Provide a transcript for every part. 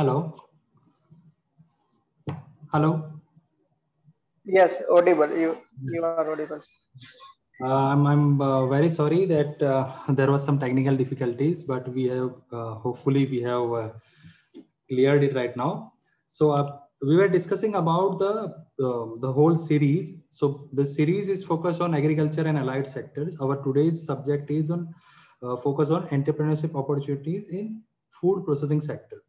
Hello. Hello. Yes, audible. You Yes. are audible. I'm very sorry that there was some technical difficulties, but we have hopefully we have cleared it right now. So we were discussing about the whole series. So the series is focused on agriculture and allied sectors. Our today's subject is on focus on entrepreneurship opportunities in food processing sector.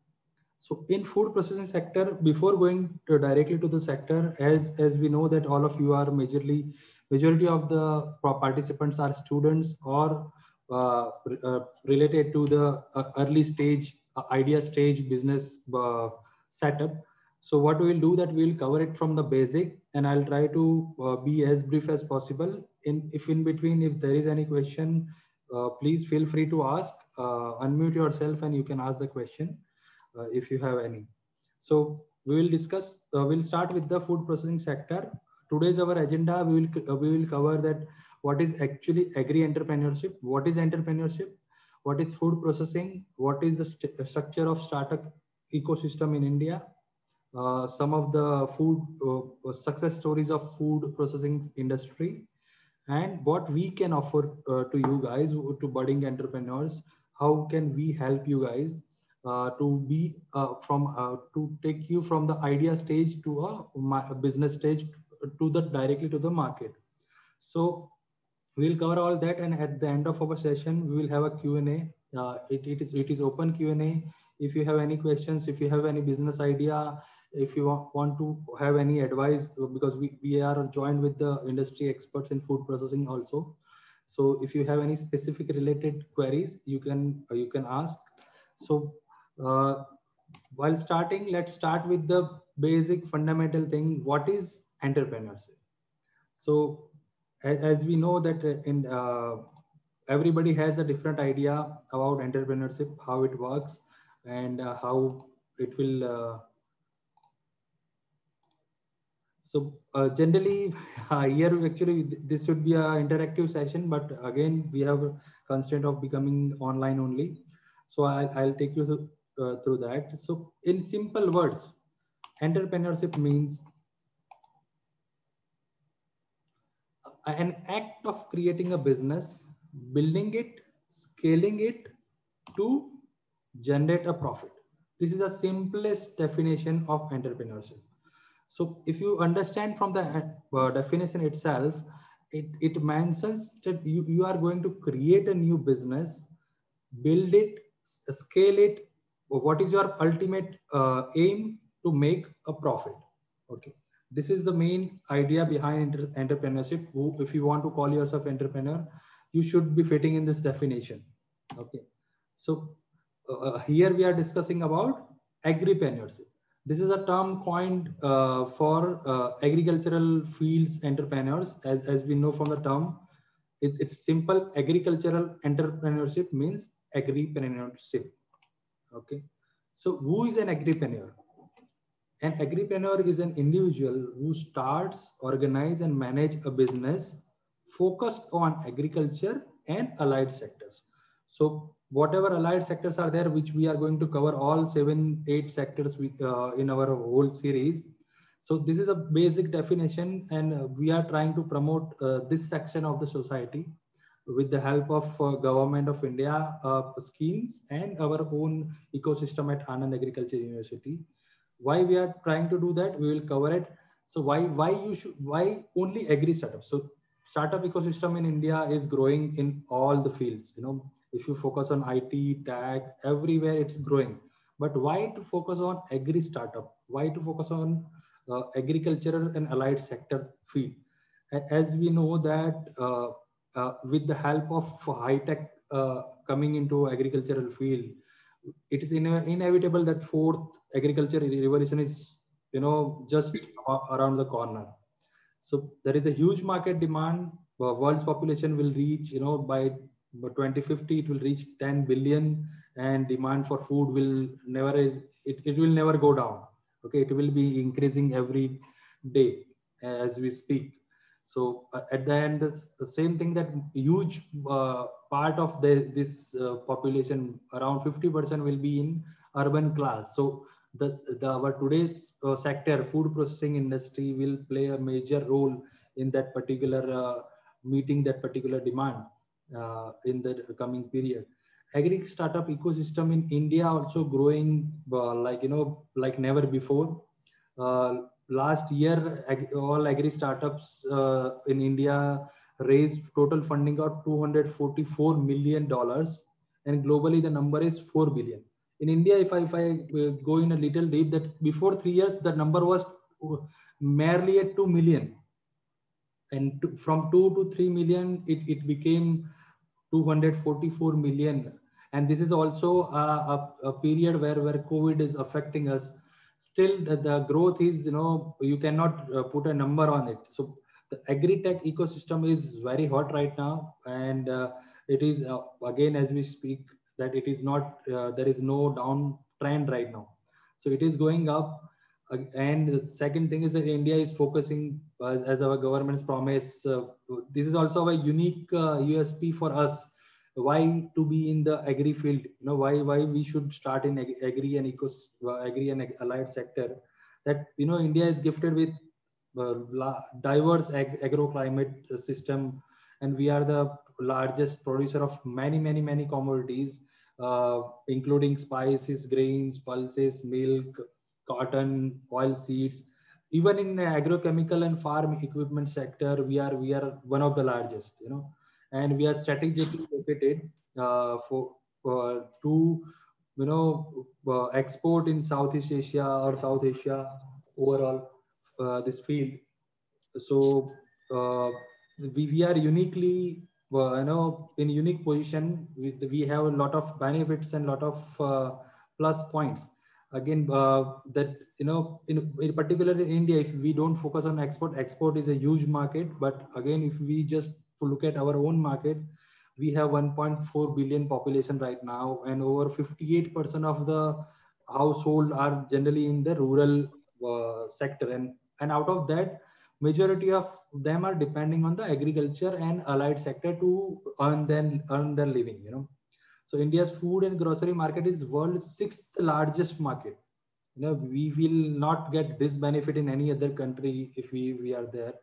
So in food processing sector, before going directly to the sector, as we know that all of you are majority of the participants are students or related to the early stage, idea stage business setup. So what we will do that we will cover it from the basic, and I'll try to be as brief as possible. If in between, if there is any question, please feel free to ask. Unmute yourself and you can ask the question if you have any. So we will discuss. We'll start with the food processing sector. Today's our agenda. We will cover that what is actually agri entrepreneurship, what is entrepreneurship, what is food processing, what is the structure of startup ecosystem in India, some of the food success stories of food processing industry, and what we can offer to you guys, to budding entrepreneurs. How can we help you guys to be to take you from the idea stage to a business stage to the directly to the market. So we'll cover all that, and at the end of our session we will have a Q&A. It is open Q&A. If you have any questions, if you have any business idea, if you want to have any advice, because we are joined with the industry experts in food processing also. So if you have any specific related queries, you can ask. So uh, while starting, let's start with the basic fundamental thing. What is entrepreneurship? So as we know that in everybody has a different idea about entrepreneurship, how it works, and how it will. Generally, here actually this should be an interactive session, but again we have a constraint of becoming online only. So I'll take you through that. So in simple words, entrepreneurship means an act of creating a business, building it, scaling it to generate a profit. This is the simplest definition of entrepreneurship. So if you understand from the definition itself, it mentions that you are going to create a new business, build it, scale it. What is your ultimate aim? To make a profit. Okay, this is the main idea behind entrepreneurship. If you want to call yourself entrepreneur, you should be fitting in this definition. Okay, so here we are discussing about agripreneurship. This is a term coined for agricultural fields entrepreneurs. As we know from the term, it's simple. Agricultural entrepreneurship means agripreneurship. Okay, so who is an agripreneur? An agripreneur is an individual who starts, organize, and manage a business focused on agriculture and allied sectors. So whatever allied sectors are there, which we are going to cover all 7, 8 sectors in our whole series. So this is a basic definition, and we are trying to promote this section of the society with the help of Government of India schemes and our own ecosystem at Anand Agriculture University. Why we are trying to do that, we will cover it. So why only agri startup? So startup ecosystem in India is growing in all the fields. If you focus on IT, tech, everywhere it's growing. But why to focus on agri startup? Why to focus on agricultural and allied sector field? As we know that with the help of high tech coming into agricultural field, it is inevitable that fourth agriculture revolution is just around the corner. So there is a huge market demand. World's population will reach, by 2050 it will reach 10 billion, and demand for food will never it will never go down. Okay, it will be increasing every day as we speak. So at the end, the same thing, that huge part of this population, around 50%, will be in urban class. So our today's sector, food processing industry, will play a major role in that particular meeting that particular demand in the coming period. Agri startup ecosystem in India also growing like like never before. Last year, all agri startups in India raised total funding of $244 million, and globally the number is 4 billion. In India, if I go in a little deep, that before 3 years the number was merely at 2 million, and from 2 to 3 million it became 244 million. And this is also a period where COVID is affecting us. Still the growth is, you cannot put a number on it. So the agri-tech ecosystem is very hot right now, and it is again, as we speak, that it is not there is no down trend right now, so it is going up. And the second thing is that India is focusing, as our government's promise. This is also a unique USP for us. Why to be in the agri field? Why we should start in agri and agri and allied sector. That India is gifted with diverse agroclimate system, and we are the largest producer of many commodities, including spices, grains, pulses, milk, cotton, oil seeds. Even in agrochemical and farm equipment sector, we are one of the largest. And we are strategically located for to export in Southeast Asia or South Asia overall, this field. So we are uniquely in unique position. We have a lot of benefits and lot of plus points. Again, that in particular in India, if we don't focus on export is a huge market. But again, if we just look at our own market, we have 1.4 billion population right now, and over 58% of the household are generally in the rural sector, and out of that, majority of them are depending on the agriculture and allied sector to earn their living. So India's food and grocery market is world's sixth largest market. We will not get this benefit in any other country if we are there.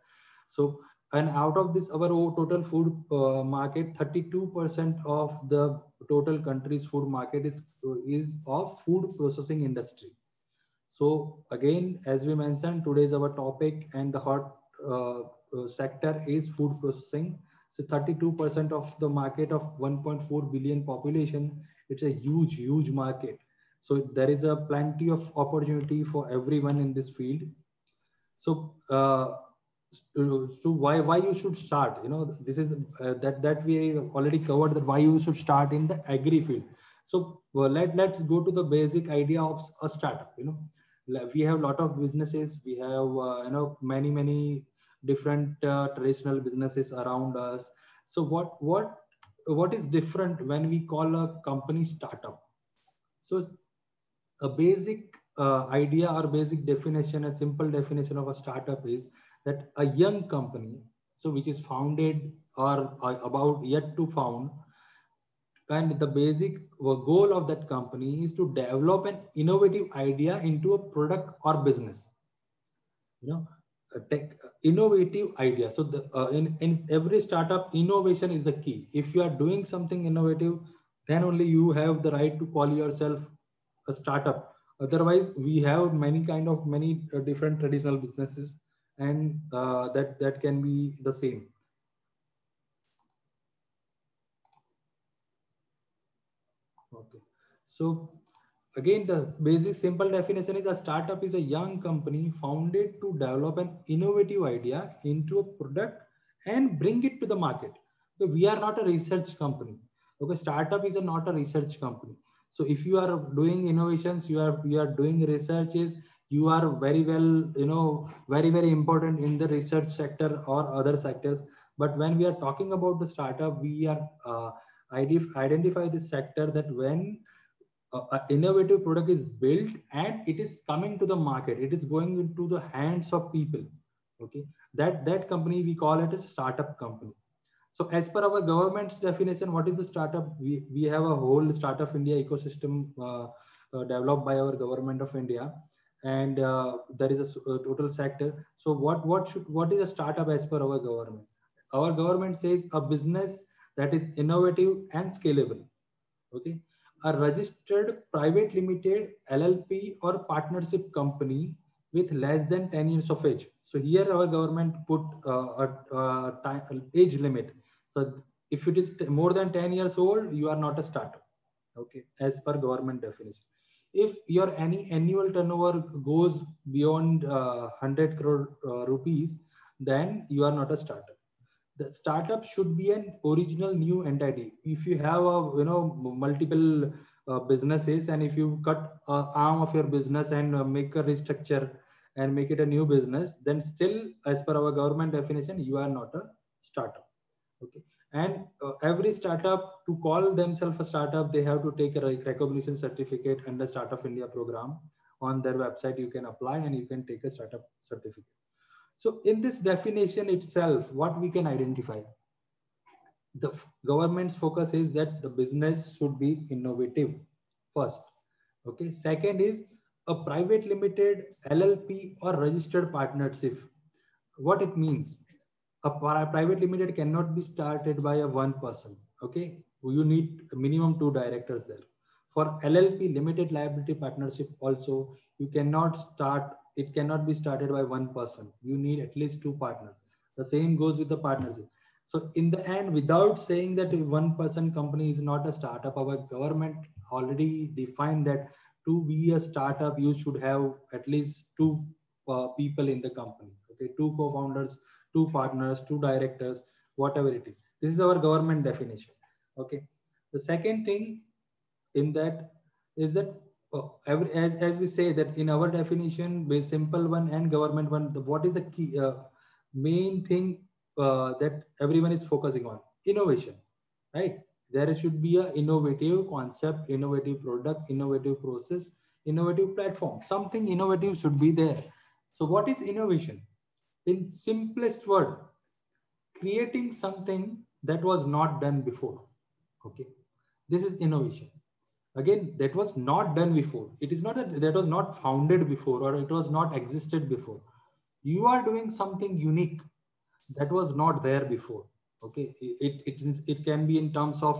So, and out of this, our total food market, 32% of the total country's food market is of food processing industry. So again, as we mentioned, today is our topic, and the hot sector is food processing. So 32% of the market of 1.4 billion population, it's a huge market. So there is a plenty of opportunity for everyone in this field. So so why you should start? This is that we already covered, that why you should start in the agri field. So let's go to the basic idea of a startup. We have a lot of businesses. We have many different traditional businesses around us. So what is different when we call a company startup? So a basic idea or basic definition, a simple definition of a startup is that a young company, so which is founded or about yet to found, and the basic goal of that company is to develop an innovative idea into a product or business. A tech innovative idea. So in every startup, innovation is the key. If you are doing something innovative, then only you have the right to call yourself a startup. Otherwise, we have many different traditional businesses, and that can be the same. Okay, so again, the basic simple definition is a startup is a young company founded to develop an innovative idea into a product and bring it to the market. So we are not a research company. Okay, startup is not a research company. So if you are doing innovations, you are doing researches, you are very well, very important in the research sector or other sectors. But when we are talking about the startup, we are identify this sector that when an innovative product is built and it is coming to the market, it is going into the hands of people. Okay, that company we call it a startup company. So as per our government's definition, what is a startup? We have a whole Startup India ecosystem developed by our government of India, and there is a total sector. So what is a startup as per our government? Our government says a business that is innovative and scalable. Okay, a registered private limited LLP or partnership company with less than 10 years of age. So here our government put age limit. So if it is more than 10 years old, you are not a startup. Okay, as per government definition. If your any annual turnover goes beyond 100 crore rupees, then you are not a startup. The startup should be an original new entity. If you have a multiple businesses, and if you cut arm of your business and make a restructure and make it a new business, then still as per our government definition you are not a startup. Okay, and every startup, to call themselves a startup, they have to take a recognition certificate under Startup India program. On their website you can apply and you can take a startup certificate. So in this definition itself, what we can identify, the government's focus is that the business should be innovative first. Okay, second is a private limited LLP or registered partnership. What it means, a private limited cannot be started by a one person. Okay, you need minimum two directors there. For LLP, limited liability partnership, also you cannot start, it cannot be started by one person. You need at least two partners. The same goes with the partnership. So in the end, without saying that one person company is not a startup, our government already defined that to be a startup you should have at least two people in the company. Okay, two co-founders, two partners, two directors, whatever it is. This is our government definition. Okay, the second thing in that is that as we say that in our definition, with simple one and government one, what is the key main thing that everyone is focusing on? Innovation, right? There should be a innovative concept, innovative product, innovative process, innovative platform. Something innovative should be there. So what is innovation? In simplest word, creating something that was not done before. Okay, this is innovation. Again, that was not done before. It is not that that was not founded before or it was not existed before. You are doing something unique that was not there before. Okay, it can be in terms of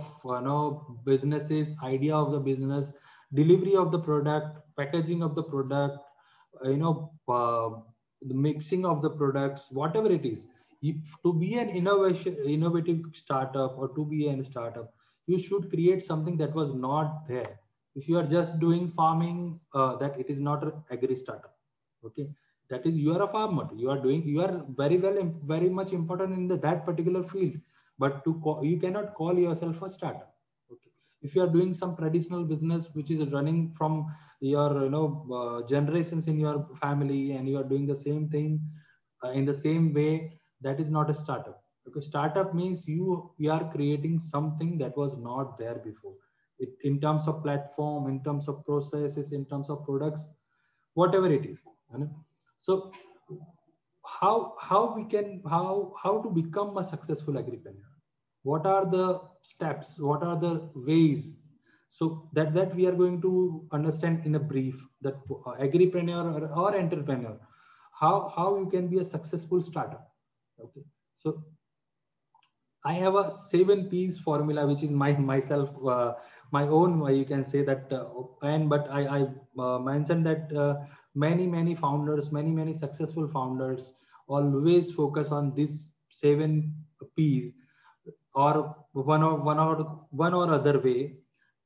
businesses, idea of the business, delivery of the product, packaging of the product, the mixing of the products, whatever it is. To be an innovative startup, or to be a startup, you should create something that was not there. If you are just doing farming, that it is not an agri startup. Okay, that is, you are a farmer, you are very well, very much important in that particular field, but you cannot call yourself a startup. Okay, if you are doing some traditional business which is running from your generations in your family, and you are doing the same thing in the same way, that is not a startup. Because startup means you are creating something that was not there before, in terms of platform, in terms of processes, in terms of products, whatever it is. So how to become a successful agripreneur? What are the steps? What are the ways? So that we are going to understand in a brief, that agripreneur or entrepreneur, how you can be a successful startup. Okay, so I have a 7 P's formula, which is myself my own. You can say that, but I mentioned that many founders, many successful founders always focus on these 7 P's, or one or other way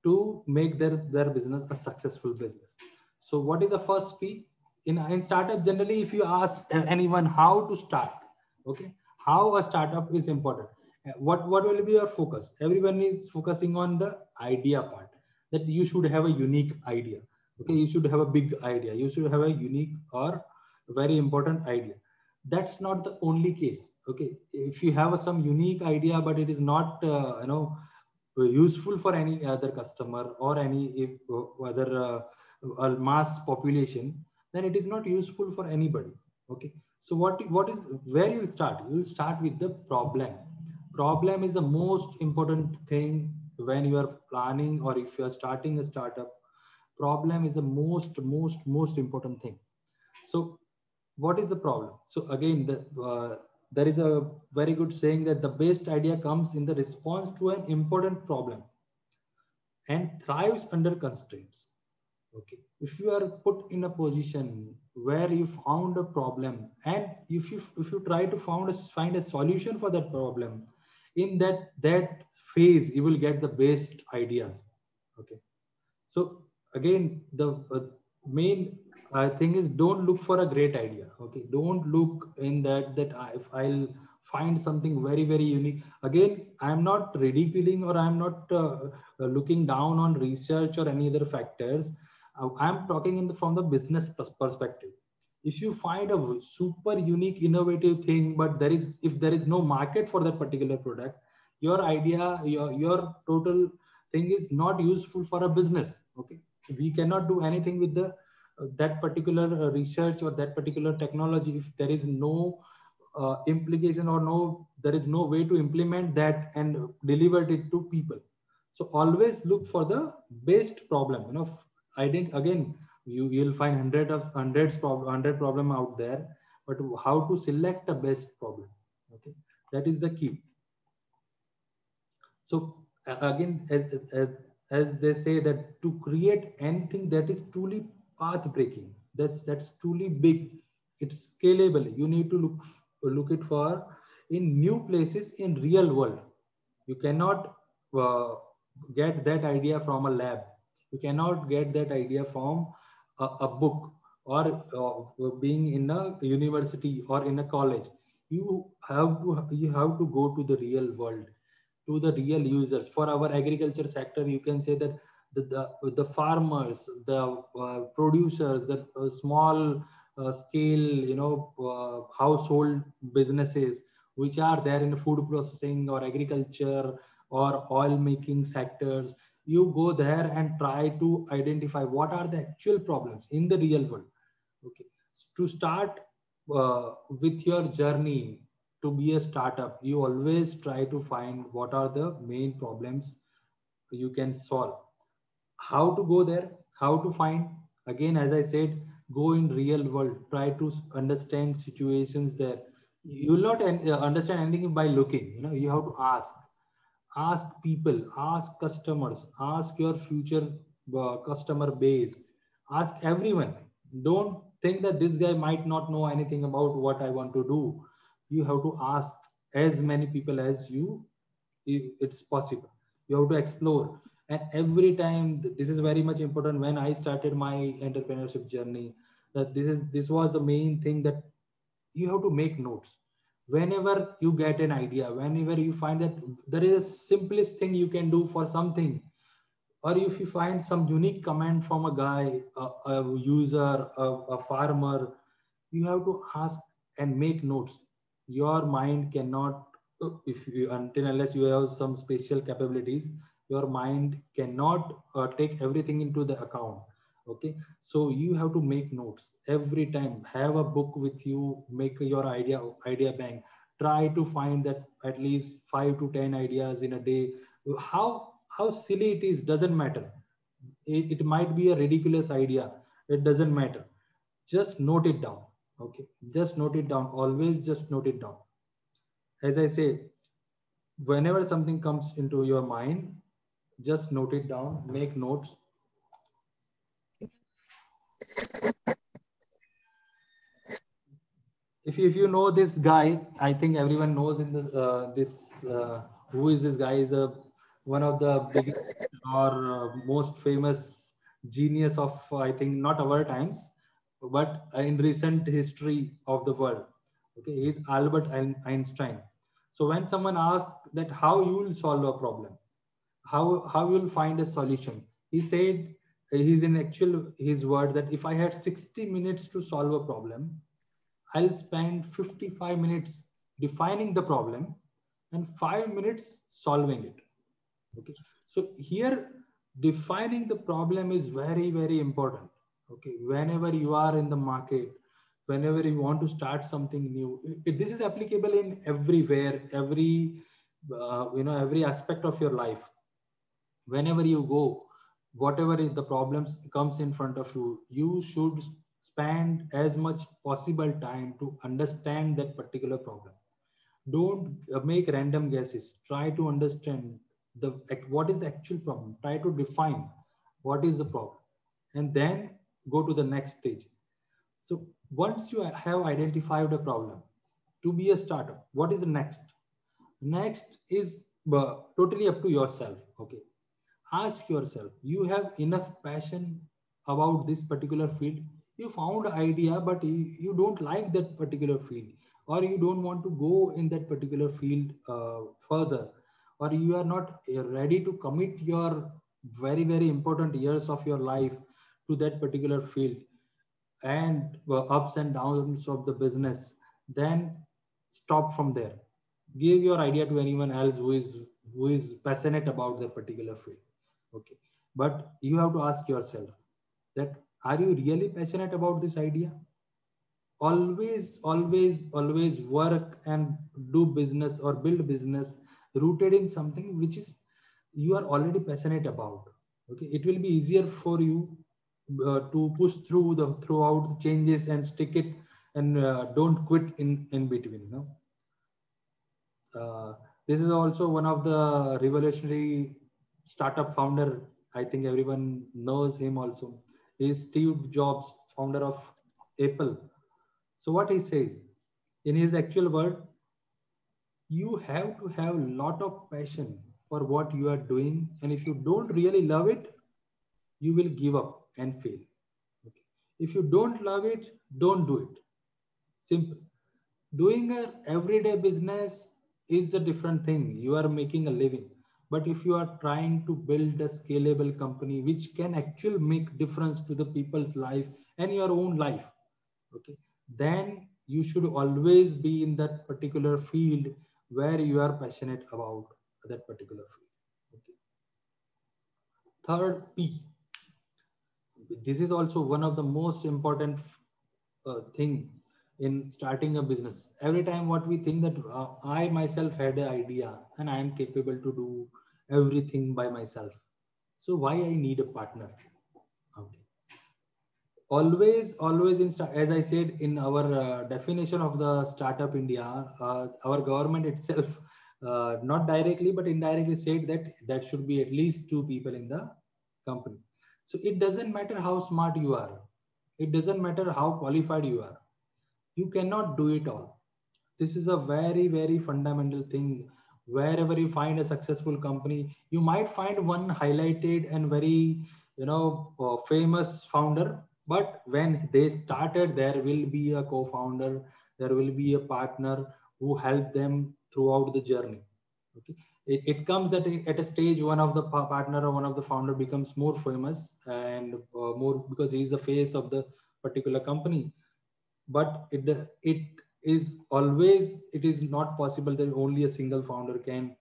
to make their business a successful business. So what is the first P? In startup, generally, if you ask anyone how to start, okay, how a startup is important, what will be your focus? Everyone is focusing on the idea part, that you should have a unique idea. Okay, you should have a big idea, you should have a unique or very important idea. That's not the only case. Okay, if you have some unique idea but it is not useful for any other customer or any other mass population, then it is not useful for anybody. Okay, so what is, where you will start? You will start with the problem. Problem is the most important thing when you are planning, or if you are starting a startup. Problem is the most important thing. So what is the problem? So again, there is a very good saying that the best idea comes in the response to an important problem and thrives under constraints. Okay, if you are put in a position where you found a problem, and if you try to find a solution for that problem, in that phase you will get the best ideas. Okay, so again, the main thing is, don't look for a great idea. Okay, don't look in if I'll find something very unique. Again, I'm not ridiculing, or I'm not looking down on research or any other factors. I'm talking from the business perspective. If you find a super unique innovative thing, but if there is no market for that particular product, your idea, your total thing is not useful for a business. Okay, we cannot do anything with the that particular research or that particular technology if there is no implication, or there is no way to implement that and deliver it to people. So always look for the best problem. I didn't again, you'll find hundred problem out there, but how to select the best problem? Okay, that is the key. So again, as they say, that to create anything that is truly path breaking, that's truly big, it's scalable, you need to look it for in new places in real world. You cannot uh, get that idea from a lab. You cannot get that idea from a book, or being in a university or in a college. You have to go to the real world, to the real users. For our agriculture sector, you can say that the farmers, the producers, the small scale, household businesses which are there in food processing or agriculture or oil making sectors. You go there and try to identify what are the actual problems in the real world. Okay, to start with your journey to be a startup, you always try to find what are the main problems you can solve. How to go there, how to find? Again, as I said, go in real world, try to understand situations there. You will not understand anything by looking. You have to ask people, ask customers, ask your future customer base, ask everyone. Don't think that this guy might not know anything about what I want to do. You have to ask as many people as you, if it's possible. You have to explore. And every time, this is very much important. When I started my entrepreneurship journey, that this was the main thing, that you have to make notes whenever you get an idea, whenever you find that there is a simplest thing you can do for something, or if you find some unique comment from a guy, a user, a farmer, you have to ask and make notes. Your mind cannot, if you, until unless you have some special capabilities, your mind cannot take everything into the account. Okay, so you have to make notes every time. Have a book with you, make your idea bank. Try to find that at least 5 to 10 ideas in a day. How silly it is doesn't matter. It might be a ridiculous idea, it doesn't matter. Just note it down. Okay, just note it down. Always just note it down. As I say, whenever something comes into your mind, just note it down, make notes. If you know this guy, I think everyone knows in this who is this guy, is one of the biggest or most famous genius of, I think, not our times, but in recent history of the world. Okay, he's Albert Einstein. So when someone asks that how you will solve a problem, how you'll find a solution, he said, he's in actual his word, that if I had 60 minutes to solve a problem, I'll spend 55 minutes defining the problem and 5 minutes solving it. Okay. So here, defining the problem is very important. Okay. Whenever you are in the market, whenever you want to start something new, this is applicable in everywhere, every aspect of your life. Whenever you go, whatever the problems comes in front of you, you should spend as much possible time to understand that particular problem. Don't make random guesses. Try to understand what is the actual problem. Try to define what is the problem, and then go to the next stage. So once you have identified a problem to be a startup, what is the next? Next is totally up to yourself. Okay, ask yourself, you have enough passion about this particular field? You found idea, but you don't like that particular field, or you don't want to go in that particular field further, or you are not ready to commit your very important years of your life to that particular field, and ups and downs of the business, then stop from there. Give your idea to anyone else who is passionate about that particular field. Okay, but you have to ask yourself that, are you really passionate about this idea? Always work and do business or build business rooted in something which is you are already passionate about. Okay, it will be easier for you to push throughout the changes and stick it, and don't quit in between, this is also one of the revolutionary startup founder. I think everyone knows him also. He's Steve Jobs, founder of Apple. So what he says in his actual word, you have to have a lot of passion for what you are doing. And if you don't really love it, you will give up and fail. Okay. If you don't love it, don't do it. Simple. Doing a everyday business is a different thing. You are making a living. But if you are trying to build a scalable company which can actually make difference to the people's life and your own life, okay, then you should always be in that particular field where you are passionate about that particular field. Okay. Third, P. This is also one of the most important thing in starting a business. Every time what we think that I myself had an idea and I am capable to do everything by myself. So why I need a partner? Okay. Always as I said in our definition of the startup India, our government itself, not directly but indirectly said that should be at least two people in the company. So it doesn't matter how smart you are, it doesn't matter how qualified you are, you cannot do it all. This is a very fundamental thing. Wherever you find a successful company, you might find one highlighted and very famous founder, but when they started, there will be a co-founder, there will be a partner who helped them throughout the journey. Okay, it comes that at a stage one of the partner or one of the founder becomes more famous and more because he is the face of the particular company. But it is not possible that only a single founder can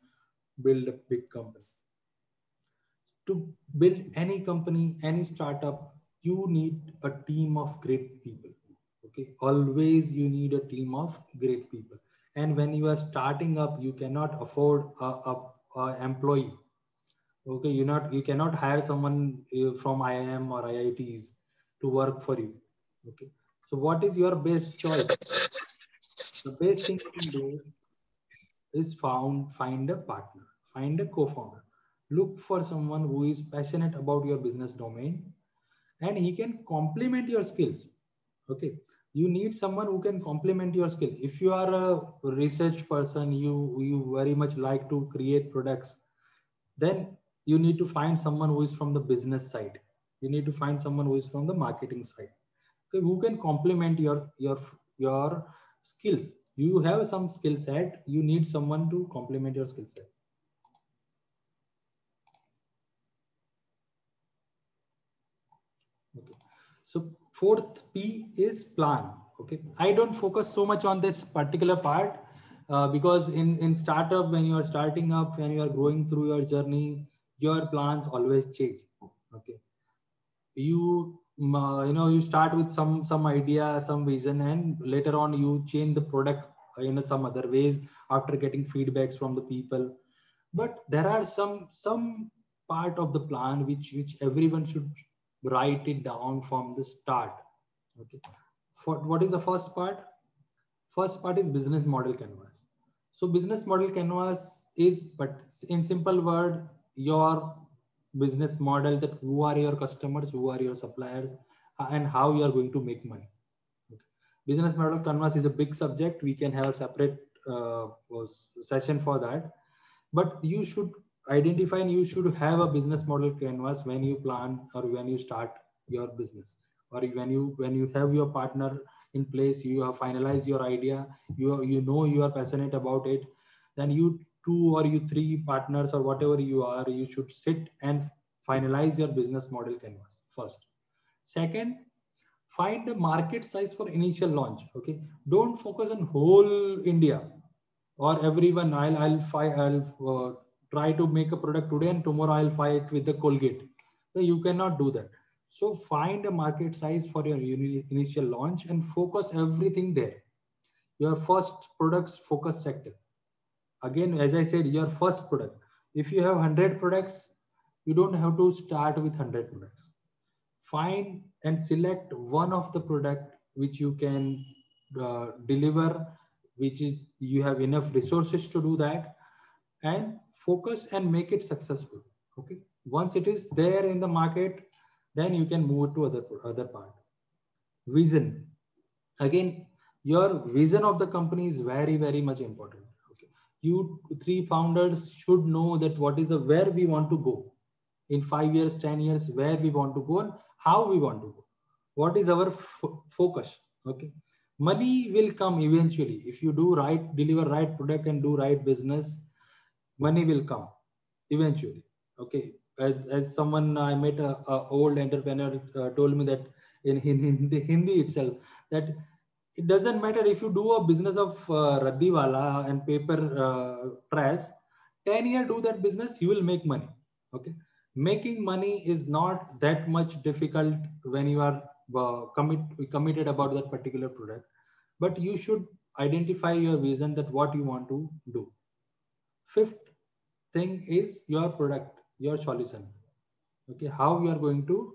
build a big company. To build any company, any startup, you need a team of great people. Okay, always you need a team of great people. And when you are starting up, you cannot afford a employee. Okay, you cannot hire someone from IIM or IITs to work for you. Okay, so what is your best choice? The best thing you can do is find a partner, find a co-founder. Look for someone who is passionate about your business domain and he can complement your skills. Okay. You need someone who can complement your skill. If you are a research person, you very much like to create products, then you need to find someone who is from the business side. You need to find someone who is from the marketing side. Okay, who can complement your skills. You have some skill set, you need someone to complement your skill set. Okay, so fourth P is plan. Okay, I don't focus so much on this particular part because in startup, when you are starting up, when you are going through your journey, your plans always change. Okay, you start with some idea, some vision, and later on you change the product in some other ways after getting feedbacks from the people. But there are some part of the plan which everyone should write it down from the start. Okay. For what is the first part? First part is business model canvas. So business model canvas is, but in simple word, your business model, that who are your customers, who are your suppliers, and how you are going to make money. Okay. Business model canvas is a big subject. We can have a separate session for that. But you should identify and you should have a business model canvas when you plan or when you start your business, or when you have your partner in place, you have finalized your idea, you know you are passionate about it, then you two or you three partners or whatever you are, you should sit and finalize your business model canvas first. Second, find the market size for initial launch. Okay, don't focus on whole India or everyone. I'll try to make a product today and tomorrow I'll fight with the Colgate. So you cannot do that. So find a market size for your initial launch and focus everything there. Your first products focus sector. Again, as I said, your first product. If you have 100 products, you don't have to start with 100 products. Find and select one of the product which you can deliver, which is you have enough resources to do that, and focus and make it successful. Okay, once it is there in the market, then you can move to other part. Vision. Again, your vision of the company is very much important. Okay, you three founders should know that what is the where we want to go in 5 years, 10 years, where we want to go and how we want to go. What is our focus? Okay. Money will come eventually. If you do right, deliver right product and do right business, money will come eventually. Okay. As someone I met, a old entrepreneur told me that in the Hindi itself, that it doesn't matter if you do a business of Raddiwala and paper trash, 10 years do that business, you will make money. Okay. Making money is not that much difficult when you are committed about that particular product, but you should identify your vision, that what you want to do. Fifth thing is your product, your solution. Okay, how you are going to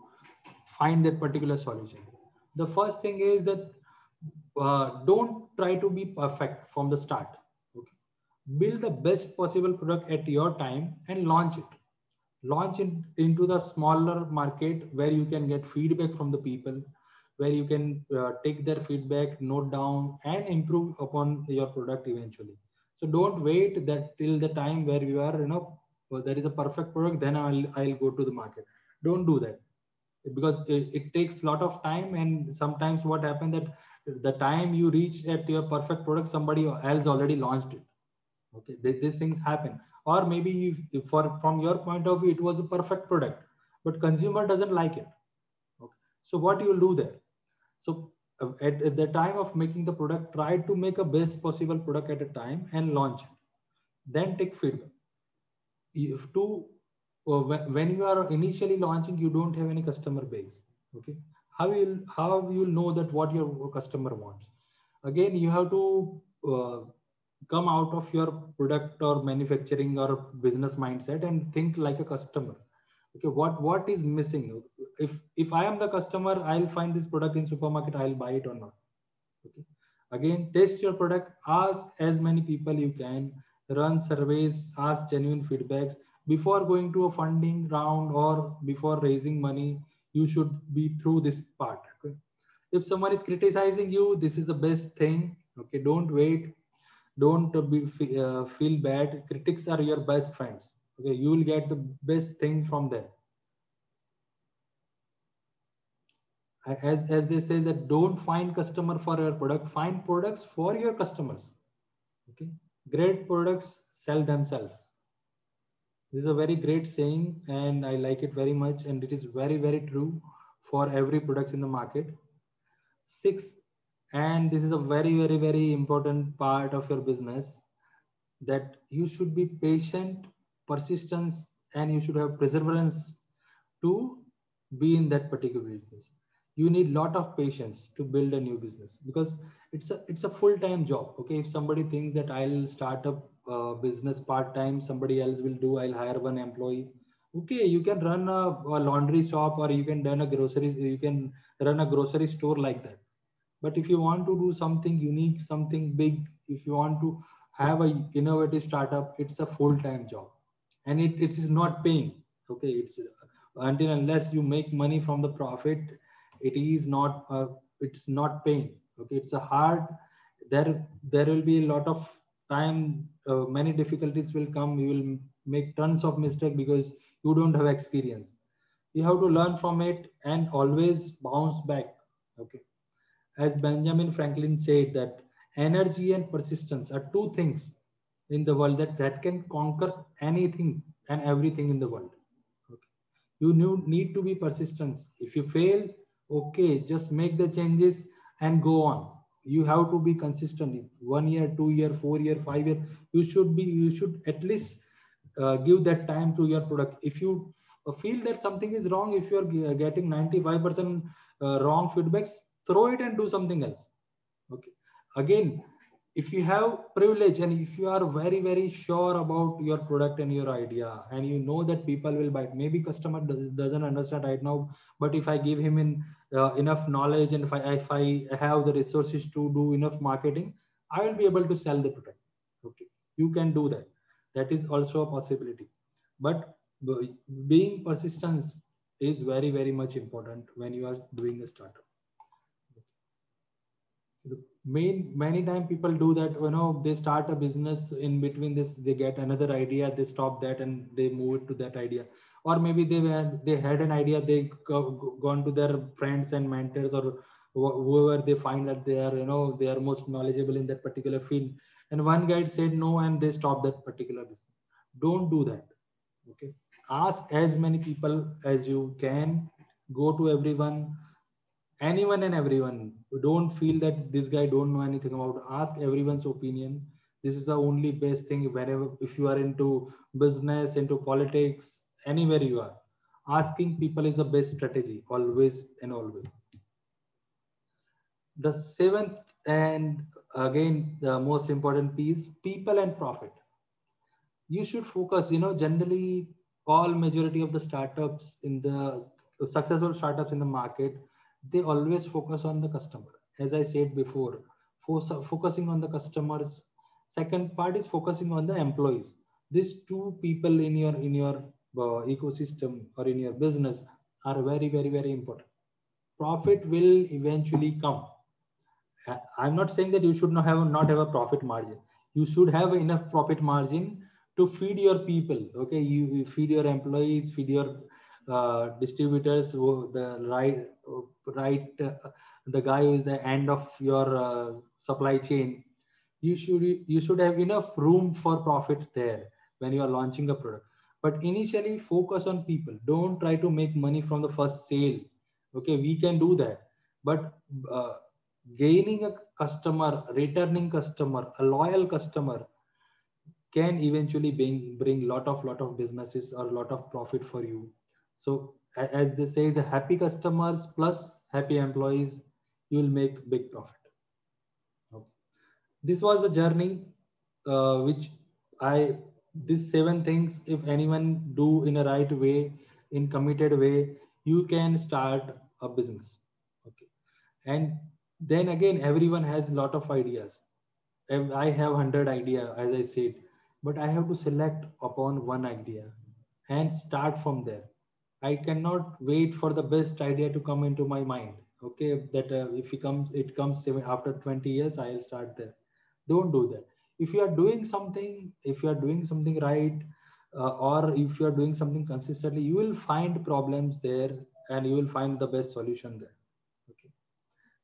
find that particular solution. The first thing is that don't try to be perfect from the start. Okay, build the best possible product at your time and launch it. Launch it into the smaller market where you can get feedback from the people, where you can take their feedback, note down and improve upon your product eventually. So don't wait that till the time where you are, there is a perfect product, then I'll go to the market. Don't do that, because it takes a lot of time, and sometimes what happens that the time you reach at your perfect product, somebody else already launched it. Okay, these things happen. Or maybe if from your point of view it was a perfect product, but consumer doesn't like it. Okay, so what you will do there? So at the time of making the product, try to make a best possible product at a time and launch it. Then take feedback. If to when you are initially launching, you don't have any customer base. Okay, how you'll know that what your customer wants? Again, you have to come out of your product or manufacturing or business mindset and think like a customer. Okay, what is missing? If I am the customer, I'll find this product in supermarket, I'll buy it or not. Okay, again, test your product, ask as many people you can, run surveys, ask genuine feedbacks before going to a funding round or before raising money. You should be through this part. Okay? If someone is criticizing you, this is the best thing. Okay, don't wait, don't feel bad. Critics are your best friends. Okay, you will get the best thing from them. As they say that don't find customer for your product, find products for your customers. Okay, great products sell themselves. This is a very great saying and I like it very much, and it is very true for every products in the market. Six, and this is a very important part of your business, that you should be patient, persistence, and you should have perseverance to be in that particular business. You need lot of patience to build a new business, because it's a full-time job. Okay, if somebody thinks that I'll start a business part-time, somebody else will do, I'll hire one employee, Okay, you can run a laundry shop, or you can run a grocery, you can run a grocery store like that. But if you want to do something unique, something big, if you want to have a innovative startup, it's a full-time job, and it is not paying. Okay, it's until unless you make money from the profit, it is not it's not paying. Okay, it's a hard, there will be a lot of time, many difficulties will come, you will make tons of mistake because you don't have experience. You have to learn from it and always bounce back. Okay, as Benjamin Franklin said, that energy and persistence are two things in the world that can conquer anything and everything in the world. Okay. You need to be persistent. If you fail, okay, just make the changes and go on. You have to be consistent. 1 year, 2 year, 4 year, 5 year. You should at least give that time to your product. If you feel that something is wrong, if you're getting 95% wrong feedbacks, throw it and do something else. Okay, again, if you have privilege and if you are very sure about your product and your idea, and you know that people will buy, maybe customer doesn't understand right now, but if I give him in enough knowledge, and if I have the resources to do enough marketing, I will be able to sell the product. Okay, you can do that. That is also a possibility. But being persistent is very much important when you are doing a startup. Many time people do that, they start a business, in between this they get another idea, they stop that and they move it to that idea. Or maybe they had an idea, they gone to their friends and mentors, or whoever they find that they are, they are most knowledgeable in that particular field, and one guide said no and they stop that particular business. Don't do that. Okay, ask as many people as you can, go to everyone, anyone and everyone. Don't feel that this guy don't know anything about, ask everyone's opinion. This is the only best thing. Whenever, if you are into business, into politics, anywhere you are, asking people is the best strategy, always and always. The seventh, and again the most important piece, people and profit. You should focus, generally all majority of the startups in the successful startups in the market, they always focus on the customer. As I said before, focusing on the customers. Second part is focusing on the employees. These two people in your ecosystem or in your business are very important. Profit will eventually come. I'm not saying that you should not have a profit margin. You should have enough profit margin to feed your people. Okay, you feed your employees, feed your distributors, the guy who is the end of your supply chain. You should have enough room for profit there when you are launching a product. But initially, focus on people. Don't try to make money from the first sale. Okay, we can do that, but uh, gaining a customer, returning customer, a loyal customer can eventually bring lot of businesses or lot of profit for you. So as they say, the happy customers plus happy employees, you will make big profit. Okay. This was the journey, which I these 7 things. If anyone do in a right way, in committed way, you can start a business. Okay, and then again, everyone has a lot of ideas. I have 100 idea, as I said, but I have to select upon one idea and start from there. I cannot wait for the best idea to come into my mind. Okay, that if it comes after 20 years, I'll start there. Don't do that. If you are doing something, if you are doing something right, or if you are doing something consistently, you will find problems there and you will find the best solution there. Okay.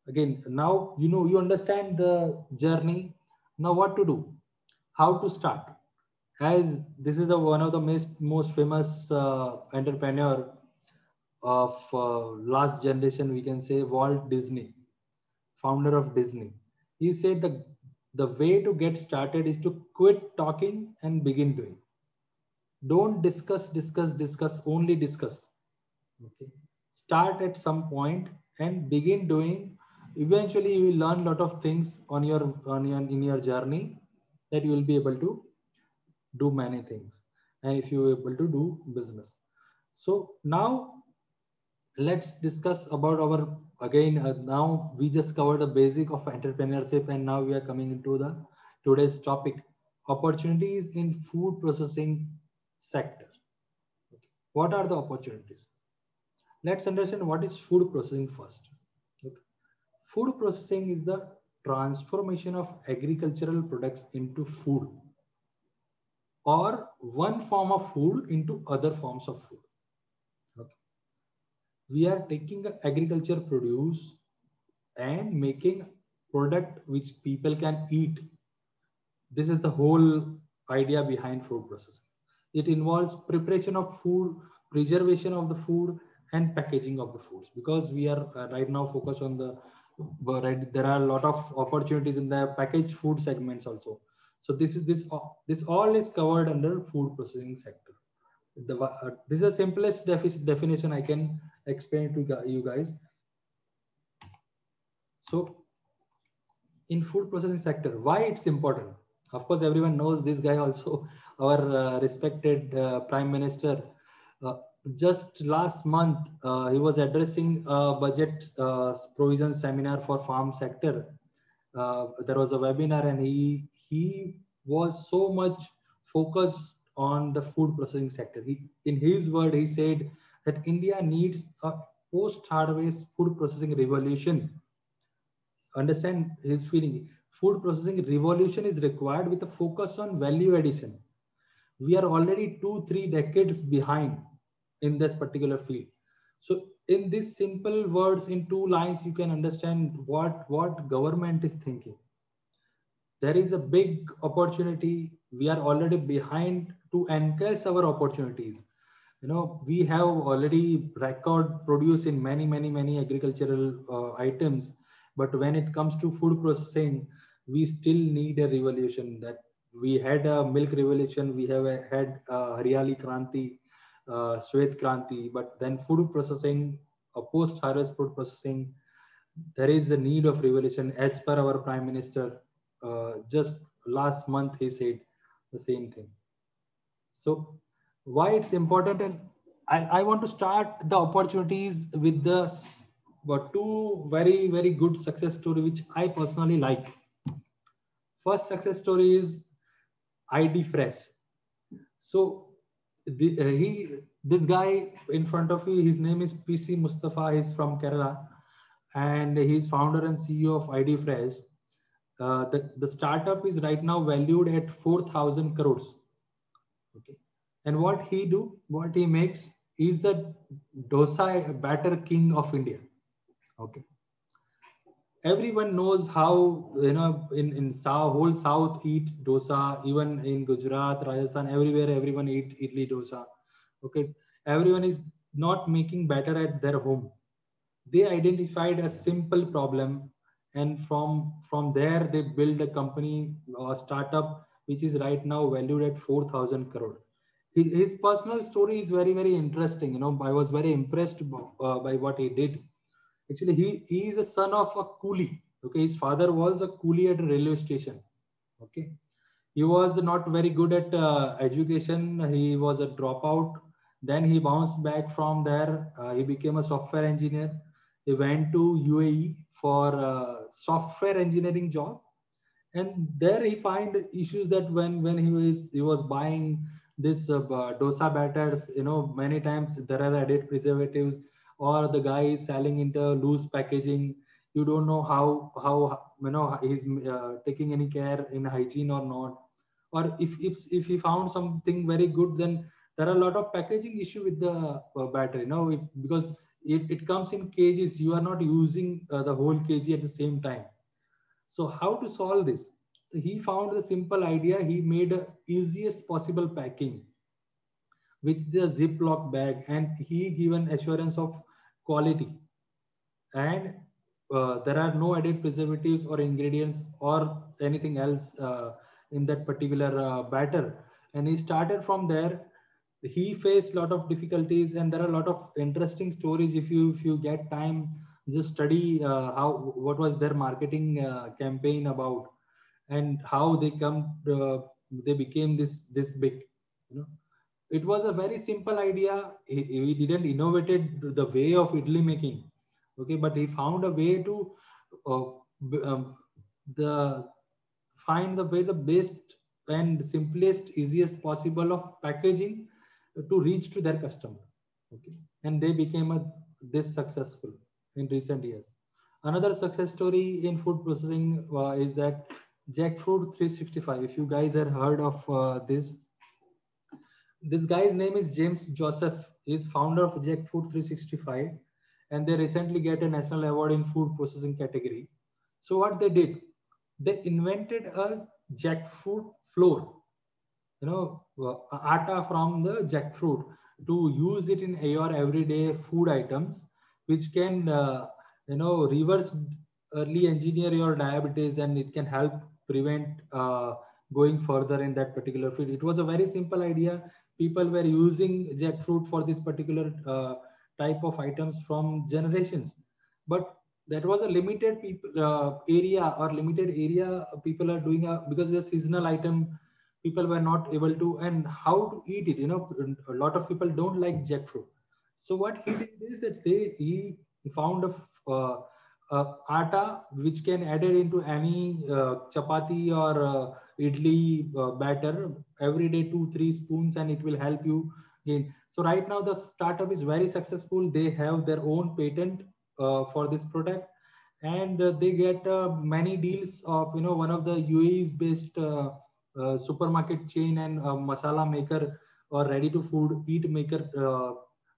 Again, now you understand the journey. Now what to do? How to start? As this is the one of the most famous entrepreneur of last generation, we can say Walt Disney, founder of Disney. He said the way to get started is to quit talking and begin doing. Don't discuss, only discuss. Okay. Start at some point and begin doing. Eventually, you will learn a lot of things in your journey, that you will be able to do many things, and if you are able to do business. So now let's discuss about our again. Now we just covered the basic of entrepreneurship, and now we are coming into the today's topic: opportunities in food processing sector. What are the opportunities? Let's understand what is food processing first. Okay. Food processing is the transformation of agricultural products into food, or one form of food into other forms of food. Okay. We are taking agriculture produce and making product which people can eat. This is the whole idea behind food processing. It involves preparation of food, preservation of the food, and packaging of the foods. Because we are right now focused on the right, there are a lot of opportunities in the packaged food segments also. So this all is covered under food processing sector. This is the simplest definition I can explain to you guys. So in food processing sector, why it's important? Of course, everyone knows this guy also, our respected Prime Minister. Uh, just last month, he was addressing a budget provision seminar for farm sector. There was a webinar, and he was so much focused on the food processing sector. In his word, he said that India needs a post-harvest food processing revolution. Understand his feeling. Food processing revolution is required with a focus on value addition. We are already 2-3 decades behind in this particular field. So in these simple words, in 2 lines, you can understand what government is thinking. There is a big opportunity. We are already behind to encash our opportunities. We have already record produce in many agricultural items, but when it comes to food processing, we still need a revolution. That we had a milk revolution, we have had Haryali Kranti, Shwet Kranti, but then food processing, post harvest food processing, there is a need of revolution. As per our Prime Minister, just last month he said the same thing. So why it's important, and I want to start the opportunities with the two very good success story which I personally like. First success story is ID Fresh. So this guy in front of you, his name is PC Mustafa. He's from Kerala, and he's founder and CEO of ID Fresh. The startup is right now valued at 4,000 crores. Okay. And what he makes, is the dosa batter king of India. Okay. Everyone knows how, in whole South eat dosa, even in Gujarat, Rajasthan, everywhere, everyone eat idli dosa. Okay. Everyone is not making batter at their home. They identified a simple problem, and from there they build a company or startup which is right now valued at 4,000 crore. His personal story is very interesting. I was very impressed by what he did. Actually, he is a son of a coolie. Okay. His father was a coolie at a railway station. Okay. He was not very good at education. He was a dropout. Then he bounced back from there. He became a software engineer. He went to UAE for software engineering job, and there he find issues that when he was buying this dosa batters, many times there are added preservatives, or the guy is selling into loose packaging. You don't know how he's taking any care in hygiene or not. Or if he found something very good, then there are a lot of packaging issue with the batter, because it comes in kgs. You are not using the whole kg at the same time. So how to solve this? He found the simple idea. He made a easiest possible packing with the Ziploc bag, and he given assurance of quality. And there are no added preservatives or ingredients or anything else in that particular batter. And he started from there. He faced a lot of difficulties, and there are a lot of interesting stories. If you get time, just study what was their marketing campaign about, and how they became this big. it was a very simple idea. He didn't innovated the way of idli making, okay, but he found a way to uh, the find the way the best and simplest, easiest possible of packaging to reach to their customer. Okay, and they became this successful in recent years. Another success story in food processing is that Jackfruit 365. If you guys have heard of this guy's name is James Joseph. He's founder of Jackfruit 365, and they recently get a national award in food processing category. So what they did, they invented a jackfruit flour, atta from the jackfruit, to use it in your everyday food items, which can reverse early engineer your diabetes, and it can help prevent going further in that particular field. It was a very simple idea. People were using jackfruit for this particular type of items from generations, but that was a limited area, or limited area people are doing because the seasonal item, people were not able to, and how to eat it, a lot of people don't like jackfruit. So what he did is that he found atta which can add it into any chapati or idli batter every day, 2 3 spoons, and it will help you gain. So right now the startup is very successful. They have their own patent for this product, and they get many deals of, one of the UAE's based supermarket chain and masala maker or ready to food eat maker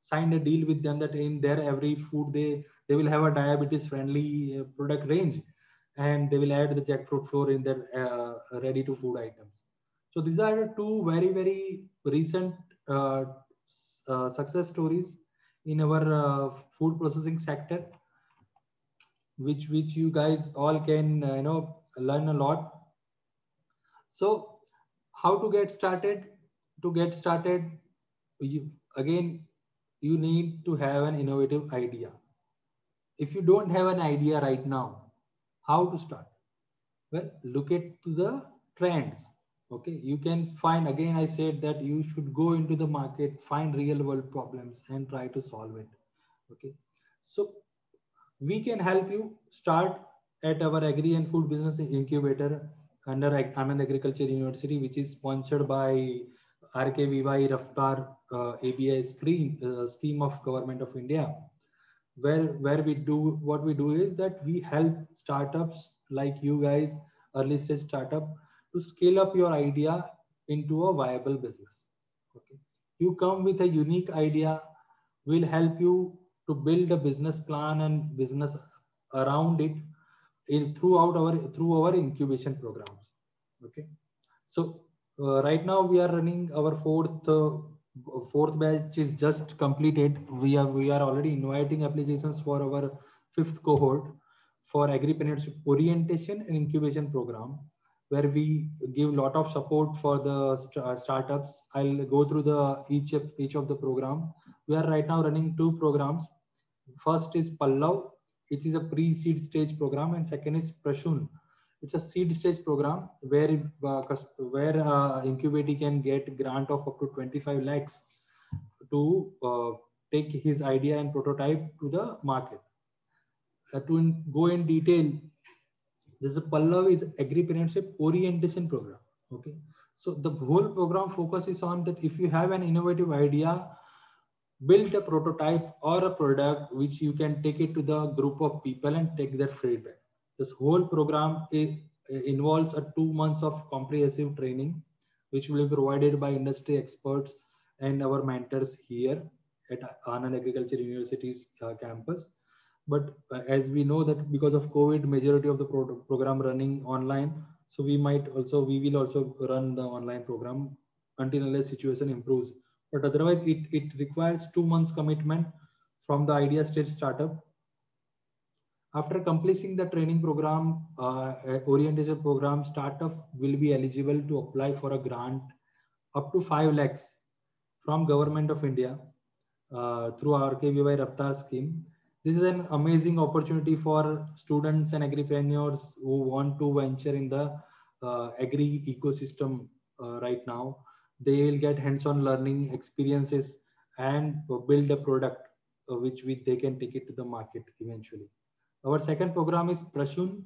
signed a deal with them that in their every food they will have a diabetes friendly product range, and they will add the jackfruit flour in their ready to food items. So these are the two very very recent success stories in our food processing sector, which you guys all can learn a lot. So how to get started? To get started, you again, you need to have an innovative idea. If you don't have an idea right now, how to start? Well, look at the trends. Okay, you can find, again I said that you should go into the market, find real world problems and try to solve it. Okay, so we can help you start at our agri and food business incubator under Anand Agriculture University, which is sponsored by RKVY Raftar ABI scheme of Government of India, where we do, what we do is that we help startups like you guys, early stage startup, to scale up your idea into a viable business. Okay, you come with a unique idea, will help you to build a business plan and business around it in through our incubation programs. Okay, so right now we are running our fourth batch is just completed. We are already inviting applications for our fifth cohort for agripreneurship orientation and incubation program, where we give a lot of support for the startups. I'll go through the each of the program. We are right now running two programs. First is Pallav, which is a pre-seed stage program, and second is Prashun. It's a seed stage program where incubatee can get grant of up to 25 lakhs to take his idea and prototype to the market. Go in detail, this Pallav is agripreneurship orientation program. Okay, so the whole program focuses on that. If you have an innovative idea, build a prototype or a product which you can take it to the group of people and take their feedback. This whole program involves a 2 months of comprehensive training, which will be provided by industry experts and our mentors here at Anand Agriculture University's campus. But as we know that because of COVID, majority of the program running online, so we will also run the online program until unless situation improves. But otherwise it requires 2 months commitment from the idea stage startup. After completing the training program, orientation program, startup will be eligible to apply for a grant up to 5 lakhs from Government of India through our RKVY Raftar scheme. This is an amazing opportunity for students and agripreneurs who want to venture in the agri ecosystem right now. They will get hands-on learning experiences and build a product which they can take it to the market eventually. Our second program is Prashun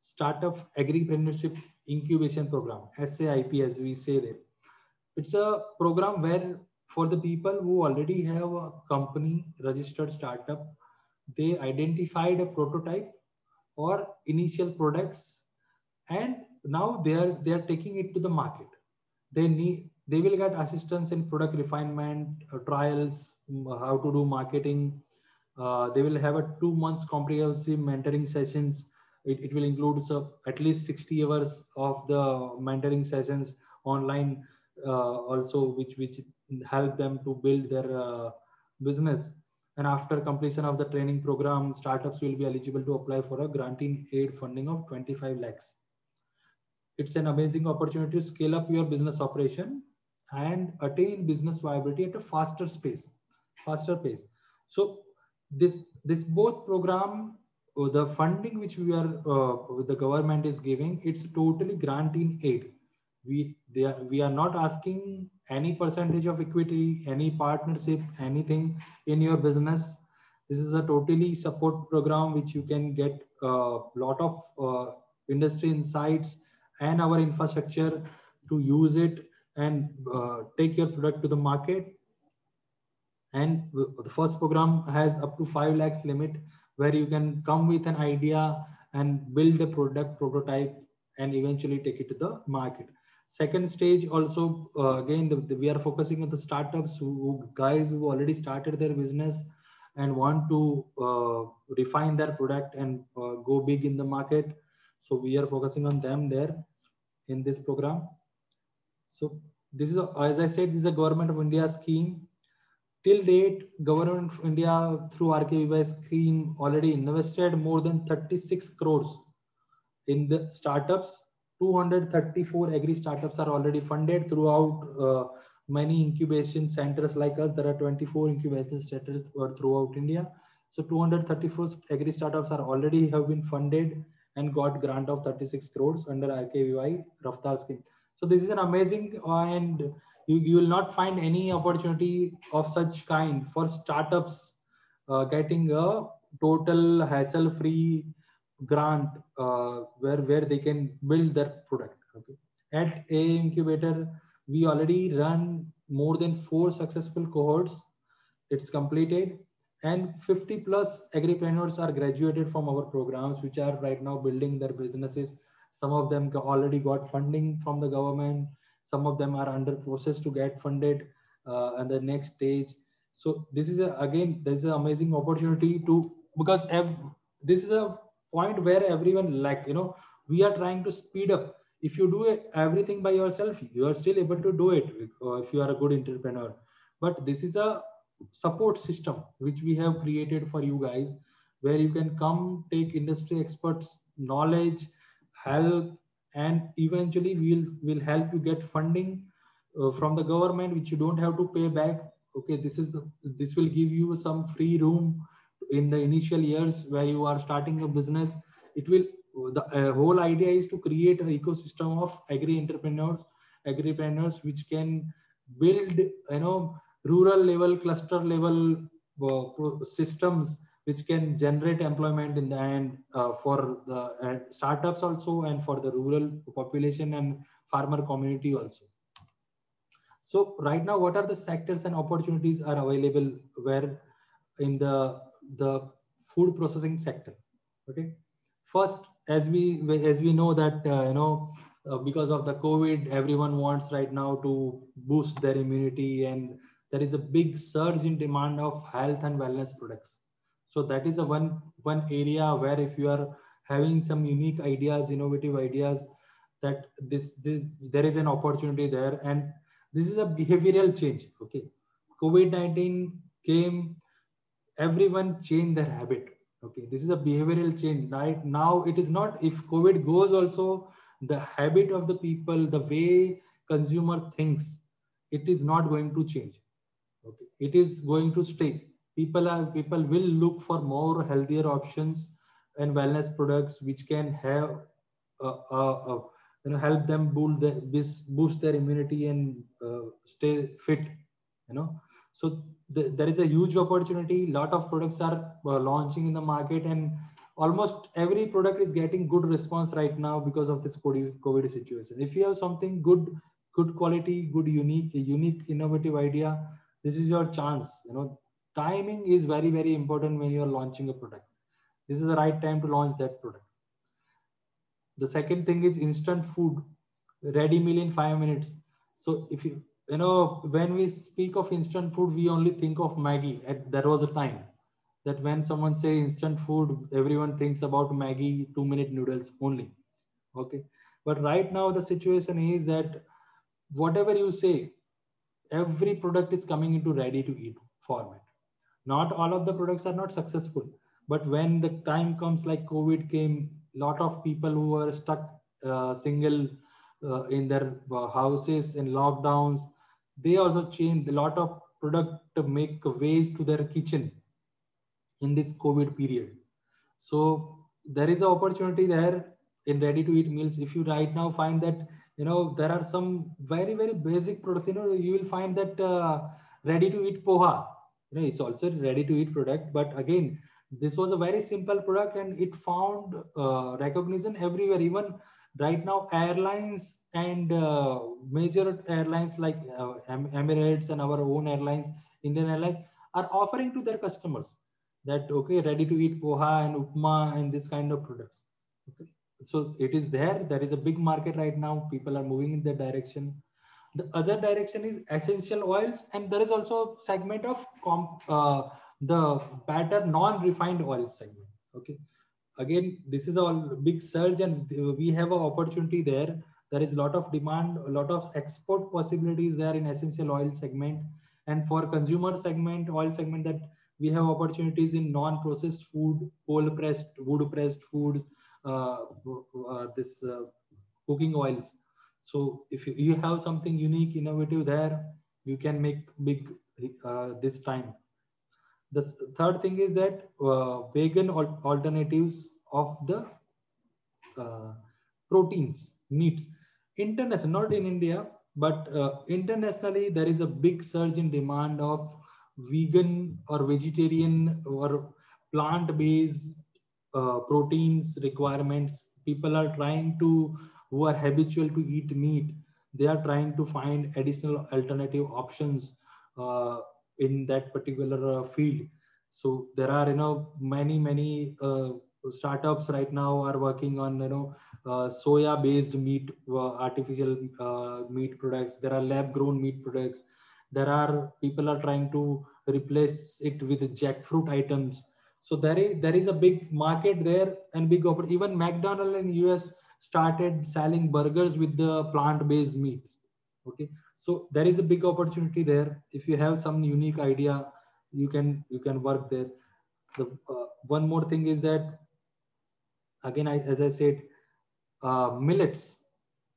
Startup Agripreneurship Incubation Program, SAIP as we say there. It's a program where for the people who already have a company registered startup, they identified a prototype or initial products, and now they are taking it to the market. They will get assistance in product refinement, trials, how to do marketing. They will have a 2 months comprehensive mentoring sessions. It will include at least 60 hours of the mentoring sessions online, also which help them to build their business. And after completion of the training program, startups will be eligible to apply for a granting aid funding of 25 lakhs. It's an amazing opportunity to scale up your business operation and attain business viability at a faster pace. So this both program, the funding which the government is giving, it's totally grant in aid. We are not asking any percentage of equity, any partnership, anything in your business. This is a totally support program which you can get a lot of industry insights and our infrastructure to use it and take your product to the market. And the first program has up to 5 lakhs limit, where you can come with an idea and build a product prototype and eventually take it to the market. Second stage also, again, we are focusing on the startups guys who already started their business and want to refine their product and go big in the market. So we are focusing on them there in this program. So this is, as I said, this is a Government of India scheme. Till date, Government of India through RKVY scheme already invested more than 36 crores in the startups. 234 agri startups are already funded throughout many incubation centers like us. There are 24 incubation centers throughout India. So 234 agri startups are already have been funded and got grant of 36 crores under RKVY Raftar scheme. So this is an amazing, and you will not find any opportunity of such kind for startups getting a total hassle-free grant where they can build their product. Okay. At A Incubator, we already run more than 4 successful cohorts. It's completed, and 50 plus agripreneurs are graduated from our programs, which are right now building their businesses. Some of them already got funding from the government. Some of them are under process to get funded and the next stage. So this is again, there's an amazing opportunity to, because this is a point where everyone we are trying to speed up. If you do everything by yourself, you are still able to do it if you are a good entrepreneur. But this is a support system which we have created for you guys, where you can come take industry experts knowledge, help, and eventually we'll help you get funding from the government, which you don't have to pay back. Okay, this will give you some free room in the initial years where you are starting a business. It will, the whole idea is to create an ecosystem of agripreneurs which can build rural level, cluster level systems which can generate employment in the end for the startups also, and for the rural population and farmer community also. So right now, what are the sectors and opportunities are available where in the food processing sector? Okay, first, as we know that because of the COVID, everyone wants right now to boost their immunity, and there is a big surge in demand of health and wellness products. So that is a one area where if you are having some unique ideas, innovative ideas, that there is an opportunity there. And this is a behavioral change. Okay, COVID-19 came, everyone changed their habit. Okay, this is a behavioral change. Right now, it is not, if COVID goes also, the habit of the people, the way consumer thinks, it is not going to change. Okay, it is going to stay. People will look for more healthier options and wellness products which can have help them boost their immunity and stay fit. So there is a huge opportunity. Lot of products are launching in the market, and almost every product is getting good response right now because of this COVID situation. If you have something good quality, good unique innovative idea, this is your chance. Timing is very, very important when you are launching a product. This is the right time to launch that product. The second thing is instant food, ready meal in 5 minutes. So if when we speak of instant food, we only think of Maggie. There was a time that when someone say instant food, everyone thinks about Maggie 2-minute noodles only. Okay. But right now the situation is that whatever you say, every product is coming into ready to eat format. Not all of the products are not successful, but when the time comes, like COVID came, lot of people who were stuck single in their houses in lockdowns, they also changed a lot of product to make ways to their kitchen in this COVID period. So there is an opportunity there in ready to eat meals. If you right now find that, there are some very, very basic products, you will find that ready to eat poha, it's also ready to eat product. But again, this was a very simple product and it found recognition everywhere. Even right now, airlines and major airlines like Emirates and our own airlines, Indian Airlines, are offering to their customers that, okay, ready to eat poha and upma and this kind of products. Okay. So it is there is a big market right now. People are moving in that direction. The other direction is essential oils, and there is also segment of the better non-refined oil segment. Okay. Again, this is a big surge, and we have an opportunity there. There is a lot of demand, a lot of export possibilities there in essential oil segment, and for consumer segment, oil segment, that we have opportunities in non-processed food, cold pressed, wood pressed foods, this cooking oils. So if you have something unique, innovative there, you can make big this time. The third thing is that vegan alternatives of the proteins, meats, international, not in India, but internationally, there is a big surge in demand of vegan or vegetarian or plant-based proteins requirements. People are trying to, who are habitual to eat meat, they are trying to find additional alternative options in that particular field. So there are, many startups right now are working on, soya based meat, artificial meat products. There are lab grown meat products. There are people are trying to replace it with jackfruit items. So there is a big market there and big opportunity. Even McDonald's in US started selling burgers with the plant based meats. Okay. So there is a big opportunity there. If you have some unique idea, you can work there. The one more thing is that, again, as I said, millets,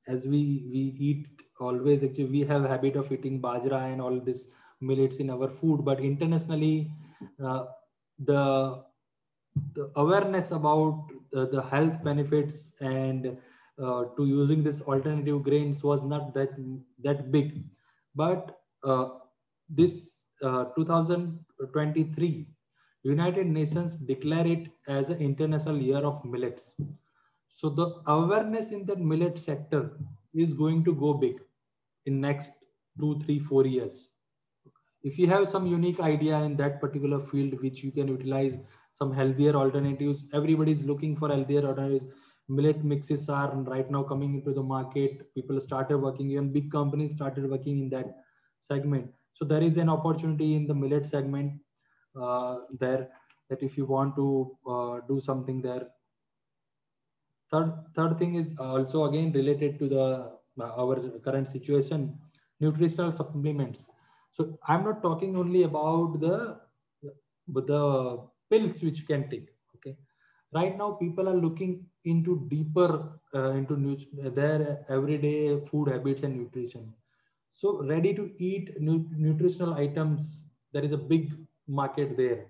as we eat always, actually we have a habit of eating bajra and all this millets in our food, but internationally, uh, the the awareness about the health benefits and to using this alternative grains was not that big. But this 2023 United Nations declare it as an International Year of Millets. So the awareness in the millet sector is going to go big in next 2, 3, 4 years. If you have some unique idea in that particular field which you can utilize, some healthier alternatives, everybody is looking for healthier alternatives. Millet mixes are right now coming into the market. People started working, even big companies started working in that segment. So there is an opportunity in the millet segment there, that if you want to do something there. Third thing is also again related to the our current situation, nutritional supplements. So I'm not talking only about the pills which you can take. Okay, right now people are looking into deeper into their everyday food habits and nutrition. So ready to eat nutritional items, there is a big market there.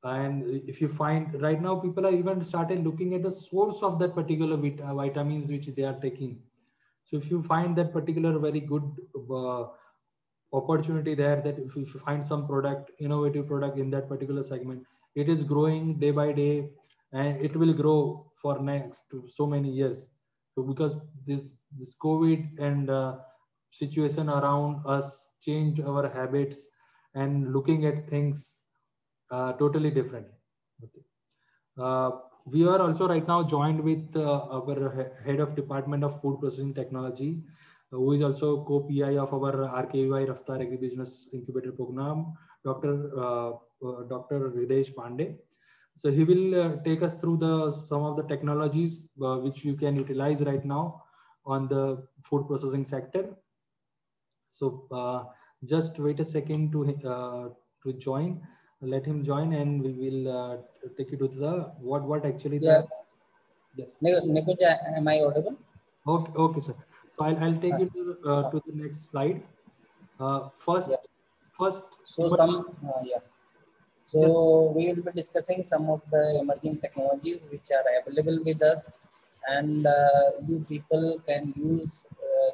And if you find right now, people are even started looking at the source of that particular vitamins which they are taking. So if you find that particular very good opportunity there, that if you find some product, innovative product in that particular segment, it is growing day by day, and it will grow for next so many years. So because this COVID and situation around us change our habits and looking at things totally different. Okay. Uh, we are also right now joined with our head of Department of Food Processing Technology, who is also co-PI of our RKVY Raftar Agribusiness Incubator Program, Dr. Hridesh Pandey. So he will take us through some of the technologies which you can utilize right now on the food processing sector. So just wait a second to join. Let him join, and we will take you to the what actually Yeah. the yes. Nikunj, am I audible? Okay, okay, sir. So I'll take you to the next slide. First, Yeah. first. So yeah. So Yes. we will be discussing some of the emerging technologies which are available with us, and you people can use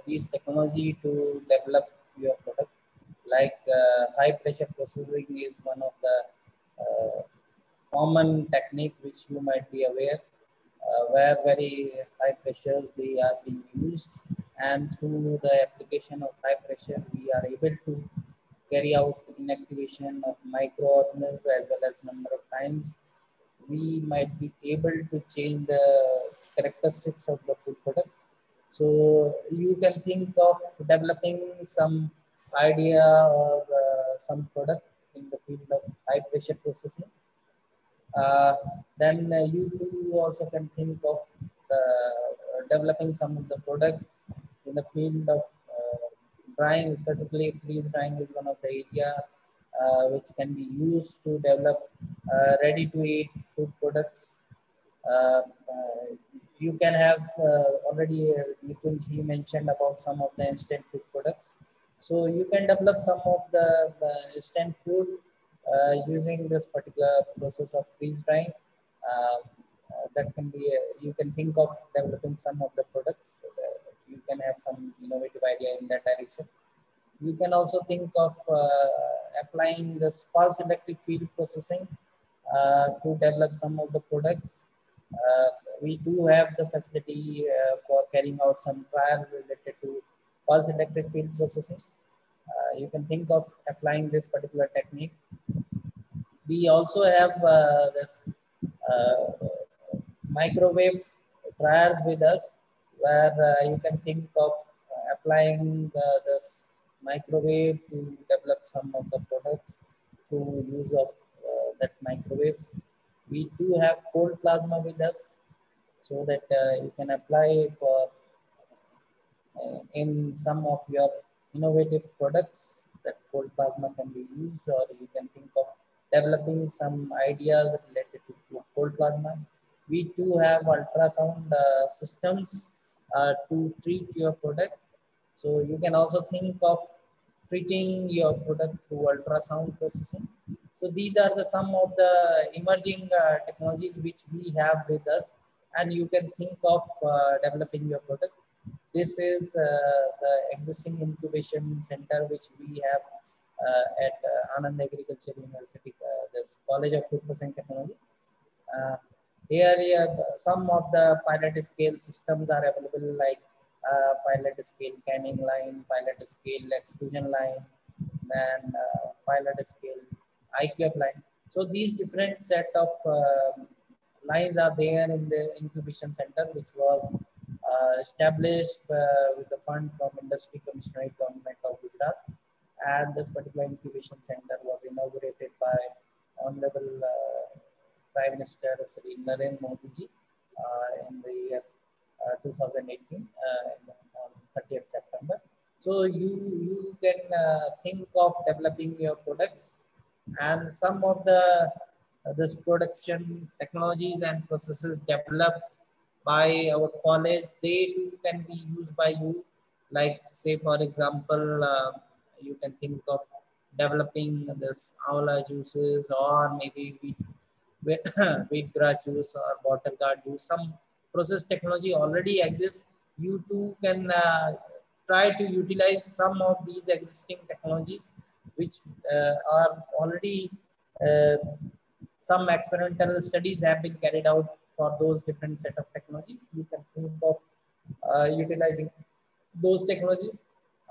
these technology to develop your product. Like high pressure processing is one of the common technique which you might be aware, where very high pressures they are being used, and through the application of high pressure we are able to carry out inactivation of microorganisms as well as number of times we might be able to change the characteristics of the food product. So you can think of developing some idea or some product in the field of high pressure processing. Then you too also can think of developing some of the product in the field of drying, specifically freeze drying is one of the area which can be used to develop ready to eat food products. uh, uh, you can have already Nikunj, he mentioned about some of the instant food products. So you can develop some of the instant food using this particular process of freeze drying. That can be, you can think of developing some of the products. You can have some innovative idea in that direction. You can also think of applying the pulse electric field processing to develop some of the products. Uh, we do have the facility for carrying out some trial related to pulse electric field processing. You can think of applying this particular technique. We also have this uh, microwave dryers with us, where you can think of applying this microwave to develop some of the products through use of that microwaves. We do have cold plasma with us, so that you can apply for in some of your innovative products. That cold plasma can be used, or you can think of developing some ideas related to cold plasma. We do have ultrasound systems to treat your product. So you can also think of treating your product through ultrasound processing. So these are the some of the emerging technologies which we have with us, and you can think of developing your product. This is the existing incubation center which we have at Anand Agriculture University, this College of Food Processing Technology. Uh, here, some of the pilot scale systems are available, like pilot scale canning line, pilot scale extrusion line, then pilot scale IQF line. So these different set of lines are there in the incubation center, which was established with the fund from Industry Commissionerate Government of Gujarat. And this particular incubation center was inaugurated by Honorable Prime Minister Sri Narendra Modi ji in the year 2018 on 30th September. So you can think of developing your products, and some of the this production technologies and processes developed by our college, they too can be used by you. Like say for example, you can think of developing this amla juices, or maybe we wheatgrass juice or bottle gourd juice, some process technology already exists. You too can try to utilize some of these existing technologies, which are already uh, some experimental studies have been carried out for those different set of technologies. You can think of utilizing those technologies,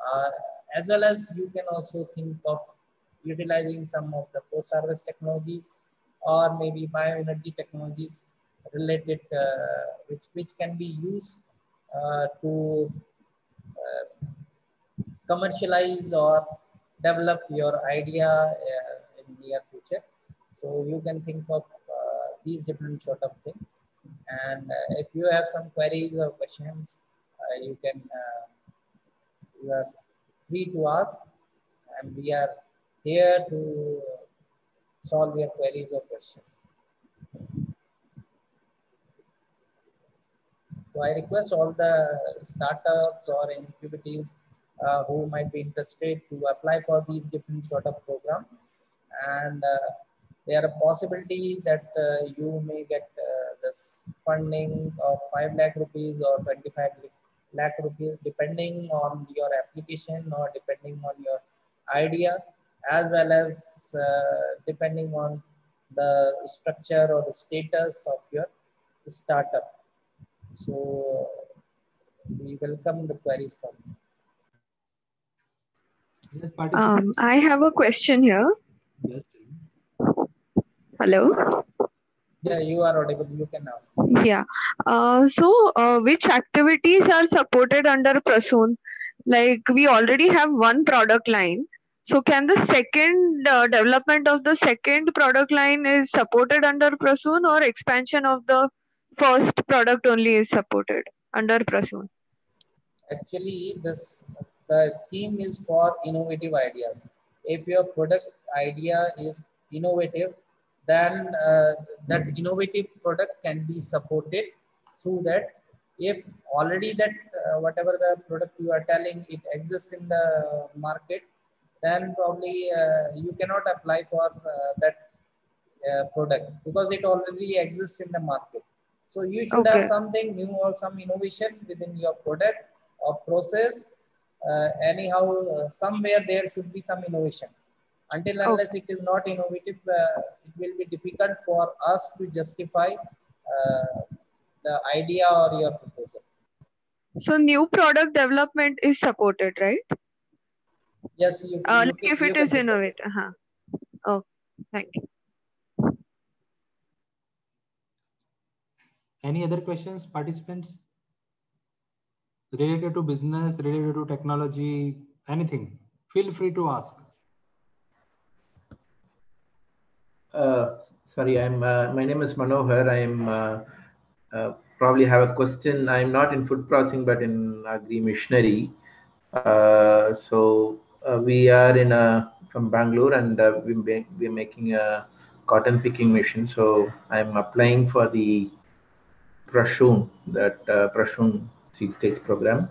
uh, as well as you can also think of utilizing some of the post-harvest technologies or maybe bioenergy technologies related, which can be used to commercialize or develop your idea in near future. So you can think of these different sort of things. And if you have some queries or questions, you are free to ask, and we are here to solve your queries or questions. So I request all the startups or incubators who might be interested to apply for these different sort of program, and there are a possibility that you may get this funding of 5 lakh rupees or 25 lakh rupees, depending on your application or depending on your idea, as well as depending on the structure or the status of your startup. So we welcome the queries from you. Yes, participants. I have a question here. Yes. Hello. Yeah, you are audible. You can ask. Yeah. Which activities are supported under Prasoon? Like we already have one product line. So can the second development of the second product line is supported under Prasoon, or expansion of the first product only is supported under Prasoon? Actually, the scheme is for innovative ideas. If your product idea is innovative, then that innovative product can be supported through that. If already that whatever the product you are telling it exists in the market, then probably you cannot apply for that product because it already exists in the market. So you should have Okay. something new or some innovation within your product or process. Anyhow, somewhere there should be some innovation. Until unless it is not innovative, it will be difficult for us to justify the idea or your proposal. So new product development is supported, right? Yes, Like if you it can is think of it. innovative. Oh, thank you. Any other questions, participants? Related to business, related to technology, anything? Feel free to ask. Sorry, my name is Manohar. Probably have a question. I'm not in food processing, but in agri machinery. We are from Bangalore, and we're making a cotton picking machine. So I'm applying for the Prasoon, that Prasoon seed stakes program.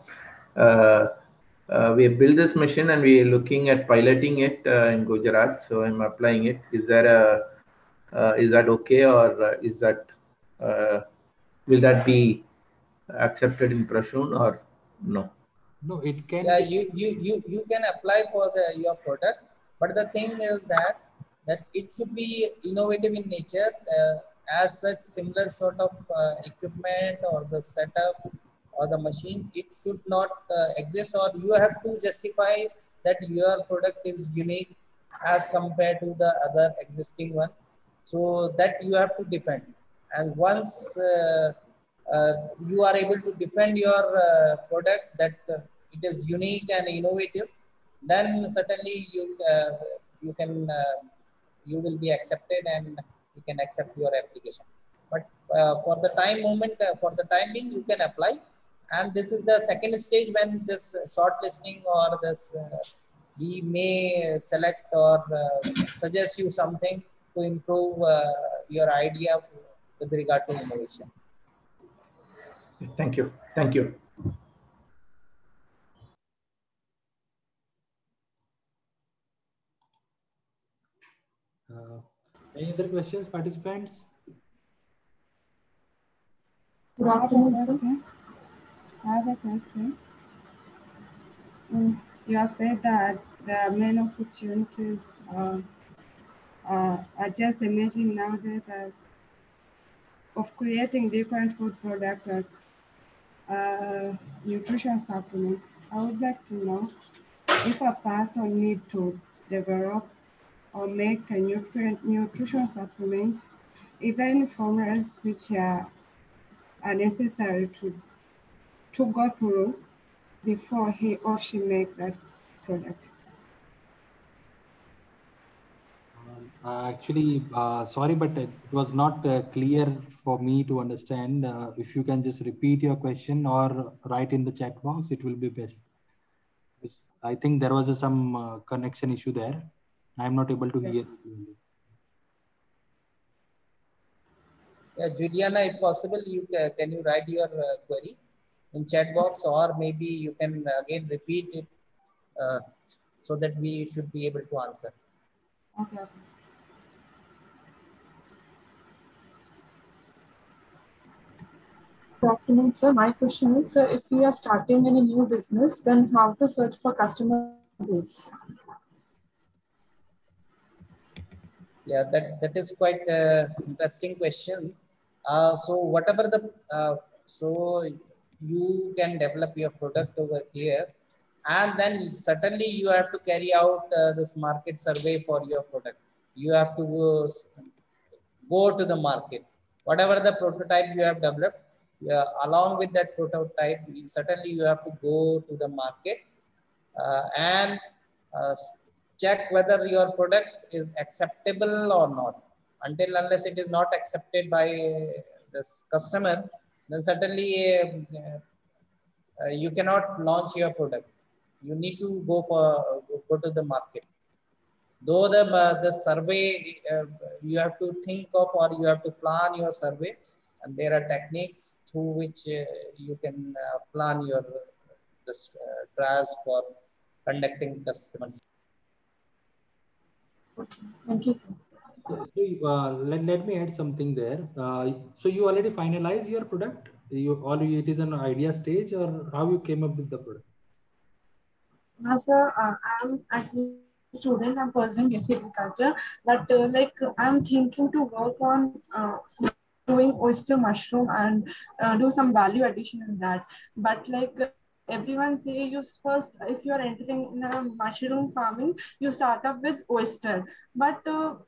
We have built this machine and we are looking at piloting it in Gujarat. So I'm applying it. Is that okay, or will that be accepted in Prasoon or no? No, it can Yeah, be. you can apply for your product, but the thing is that it should be innovative in nature. As such, similar sort of equipment or the setup or the machine, it should not exist, or you have to justify that your product is unique as compared to the other existing one. So that you have to defend. And once you are able to defend your product that it is unique and innovative, then certainly you can you will be accepted and you can accept your application. But for the time being, you can apply, and this is the second stage when this shortlisting or this we may select or suggest you something to improve your idea with regard to innovation. Thank you. Thank you. Any other questions, participants? Good afternoon, sir. I have a question. You have said that there are many opportunities. I just imagine nowadays of creating different food products like nutrition supplements. I would like to know if a person needs to develop or make a nutrition supplement, is there any formulas which are necessary to go through before he or she make that product? Actually, sorry, but it was not clear for me to understand. If you can just repeat your question or write in the chat box, it will be best. I think there was some connection issue there. I am not able to hear. Yeah, Juliana, if possible, can you write your query in chat box, or maybe you can again repeat it so that we should be able to answer. Okay. Good afternoon, sir. My question is, if we are starting any new business, then how to search for customer base? Yeah, that is quite interesting question. So whatever so you can develop your product over here, and then certainly you have to carry out this market survey for your product. You have to go to the market. Whatever the prototype you have developed, along with that prototype, certainly you have to go to the market and check whether your product is acceptable or not. Unless it is not accepted by this customer, then certainly you cannot launch your product. You need to go to the market. Though the survey, you have to think of, or you have to plan your survey, and there are techniques through which you can plan your trials for conducting customers. Okay. Thank you, sir. So, let me add something there. So you already finalized your product? It is an idea stage, or how you came up with the product? Sir, I'm actually a student. I'm pursuing SC Agriculture, but like I'm thinking to work on doing oyster mushroom and do some value addition in that. But like everyone say, you first, if you are entering in a mushroom farming, you start up with oyster. But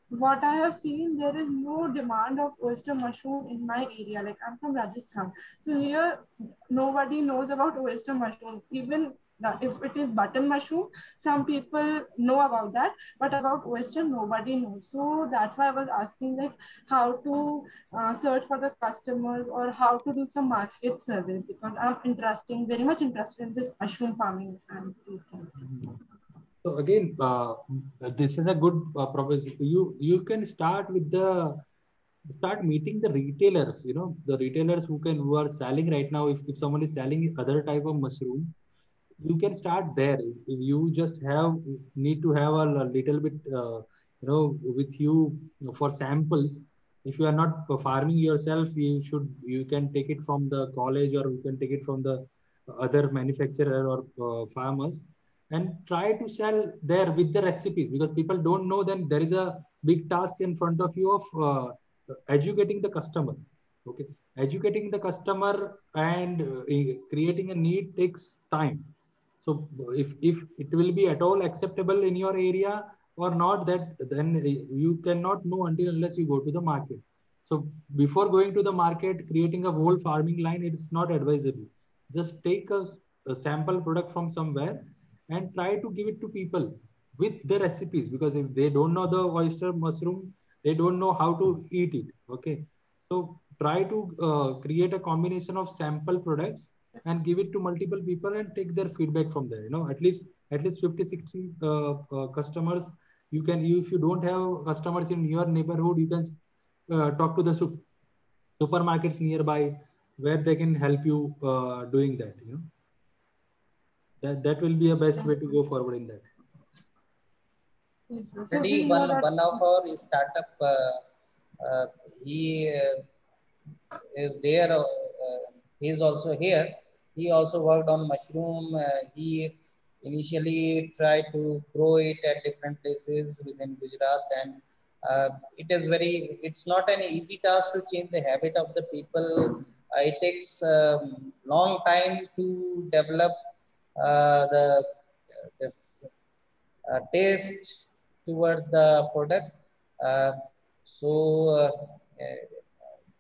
what I have seen, there is no demand of oyster mushroom in my area. Like I'm from Rajasthan, so here nobody knows about oyster mushroom. Even if it is button mushroom, some people know about that, but about oyster nobody knows. So that's why I was asking, like, how to search for the customers, or how to do some market survey, because I'm very much interested in this mushroom farming and these things. So again, this is a good proposition. You can start meeting the retailers. You know, the retailers who are selling right now. If someone is selling other type of mushroom, you can start there. You just need to have a little bit with you for samples. If you are not farming yourself, you can take it from the college, or you can take it from the other manufacturer or farmers, and try to sell there with the recipes, because people don't know. Then there is a big task in front of you of educating the customer. Okay, educating the customer and creating a need takes time. So if it will be at all acceptable in your area or not, then you cannot know unless you go to the market. So before going to the market, creating a whole farming line, it's not advisable. Just take a sample product from somewhere and try to give it to people with the recipes, because if they don't know the oyster mushroom, they don't know how to eat it. Okay, so try to create a combination of sample products and give it to multiple people and take their feedback from there. At least 50-60 customers. If you don't have customers in your neighborhood, you can talk to the supermarkets nearby, where they can help you doing that. That will be a best way to go forward in that. Yes, sir. So Already we know that. one of our startup, he is there. He is also here. He also worked on mushroom. He initially tried to grow it at different places within Gujarat, and it is very. It's not an easy task to change the habit of the people. It takes long time to develop the this taste towards the product. Uh, so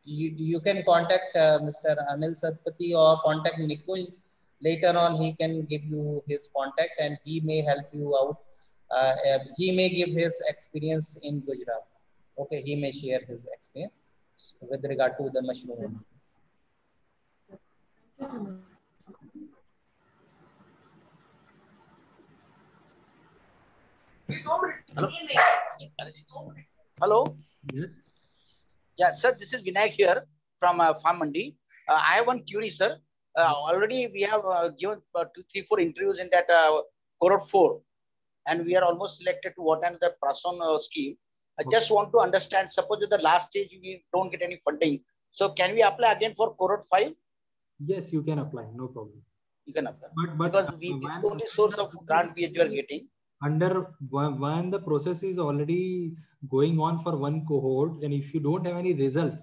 you can contact Mr. Anil Satpathy or contact Nikuj. Later on, he can give you his contact and he may help you out. He may give his experience in Gujarat. Okay, he may share his experience with regard to the mushroom. Yes. Thank you so much. Hello. Hello. Yes. Yeah, sir. This is Vinayak here from Farm Mandi. I have one query, sir. Already we have given 2, 3, 4 interviews in that cohort 4, and we are almost selected to what the Prasun scheme. I just want to understand. Suppose at the last stage we don't get any funding, so can we apply again for cohort 5? Yes, you can apply. No problem. You can apply. But Because this is the only source of grant we are getting. Under when the process is already going on for one cohort, and if you don't have any result,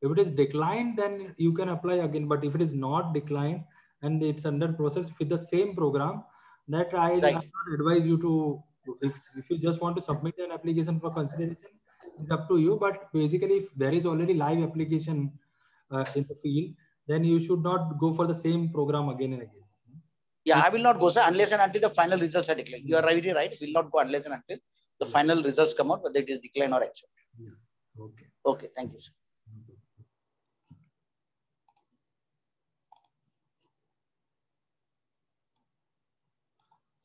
if it is declined, then you can apply again. But if it is not declined and it's under process with the same program, that I not advise you to. If you just want to submit an application for consideration, it's up to you. But basically, if there is already live application in the field, then you should not go for the same program again and again. Yeah, I will not go, sir, unless and until the final results are declared. You are really right. Will not go unless and until the final results come out, whether it is declined or accepted. Yeah. Okay. Okay. Thank you, sir.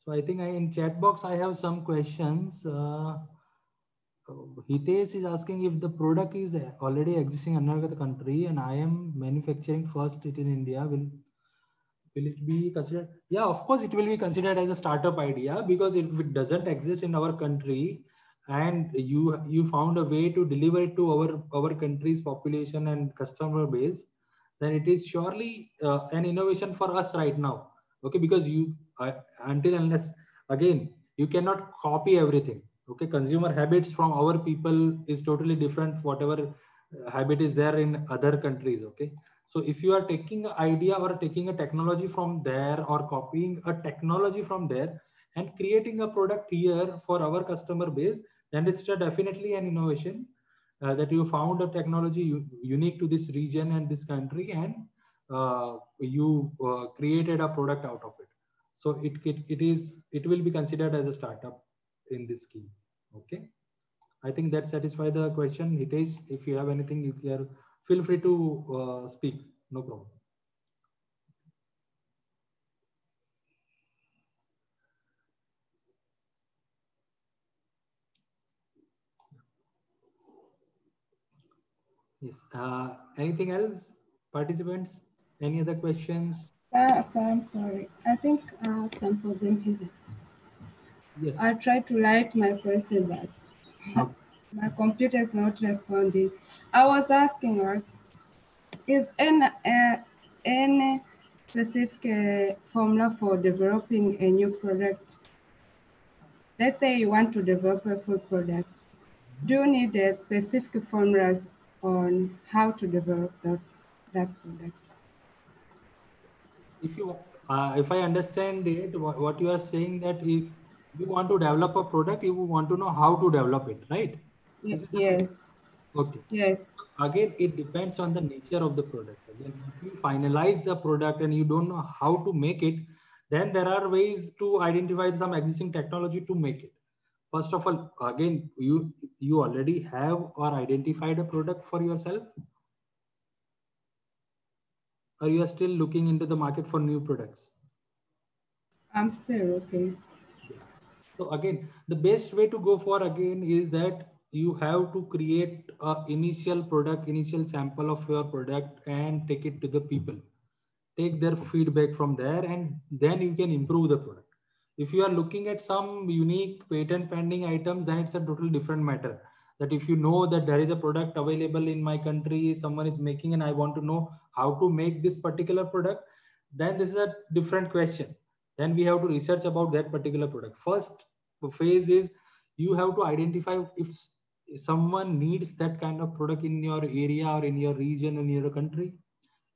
So I think in chat box, I have some questions. Hitesh is asking if the product is already existing in another country and I am manufacturing first it in India, will it be considered? Yeah, of course it will be considered as a startup idea, because if it doesn't exist in our country and you found a way to deliver it to our country's population and customer base, then it is surely an innovation for us right now. Okay, because until unless again you cannot copy everything. Okay, consumer habits from our people is totally different whatever habit is there in other countries. Okay, so if you are taking an idea or taking a technology from there or copying a technology from there and creating a product here for our customer base, then it's definitely an innovation that you found a technology unique to this region and this country, and you created a product out of it. So it will be considered as a startup in this scheme. Okay, I think that satisfies the question. Hitesh, if you have anything, you can feel free to speak. No problem. Yes. Anything else, participants? Any other questions? So I'm sorry. I think I have some problem here. Yes. I tried to write my question, but Okay. my computer is not responding. I was asking her, is any specific formula for developing a new product? Let's say you want to develop a food product. Do you need specific formulas on how to develop that product? If I understand it, what you are saying, that if you want to develop a product, you want to know how to develop it, right? This is the Yes. question. Okay. Yes. Again, it depends on the nature of the product. Again, if you finalize the product and you don't know how to make it, then there are ways to identify some existing technology to make it. First of all, again, you already have or identified a product for yourself, or you are still looking into the market for new products? I'm still okay. So again, the best way to go for again is that you have to create a initial product, initial sample of your product and take it to the people. Take their feedback from there, and then you can improve the product. If you are looking at some unique patent pending items, then it's a total different matter. That if you know that there is a product available in my country, someone is making, and I want to know how to make this particular product, then this is a different question. Then we have to research about that particular product. First phase is you have to identify if someone needs that kind of product in your area or in your region, in your country.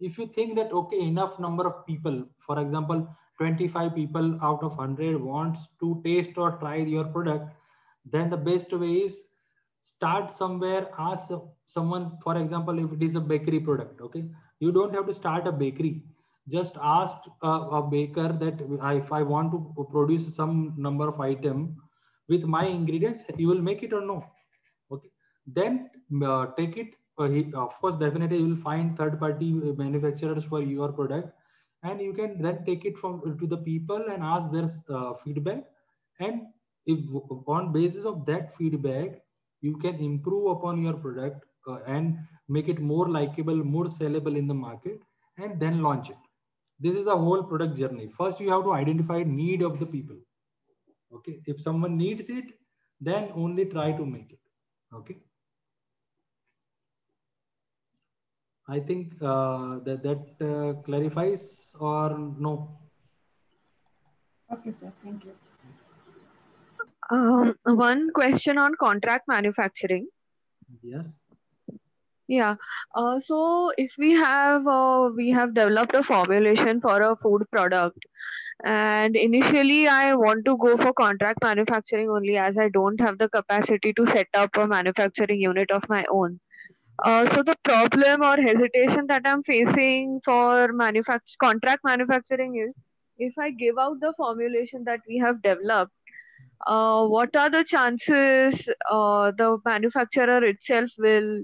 If you think that, okay, enough number of people, for example, 25 people out of 100 wants to taste or try your product, then the best way is start somewhere, ask someone, for example, if it is a bakery product, okay, you don't have to start a bakery. Just ask a baker that if I want to produce some number of item with my ingredients, you will make it or no? Okay, then take it. Of course, definitely you will find third-party manufacturers for your product, and you can then take it from to the people and ask their feedback. And if on basis of that feedback, you can improve upon your product and make it more likable, more sellable in the market, and then launch it. This is a whole product journey. First, you have to identify need of the people. Okay, if someone needs it, then only try to make it. Okay. I think that clarifies or no? Okay, sir. Thank you. One question on contract manufacturing. Yes. Yeah. So if we have developed a formulation for a food product, and initially I want to go for contract manufacturing only, as I don't have the capacity to set up a manufacturing unit of my own. So the problem or hesitation that I'm facing for contract manufacturing is, if I give out the formulation that we have developed, what are the chances the manufacturer itself will,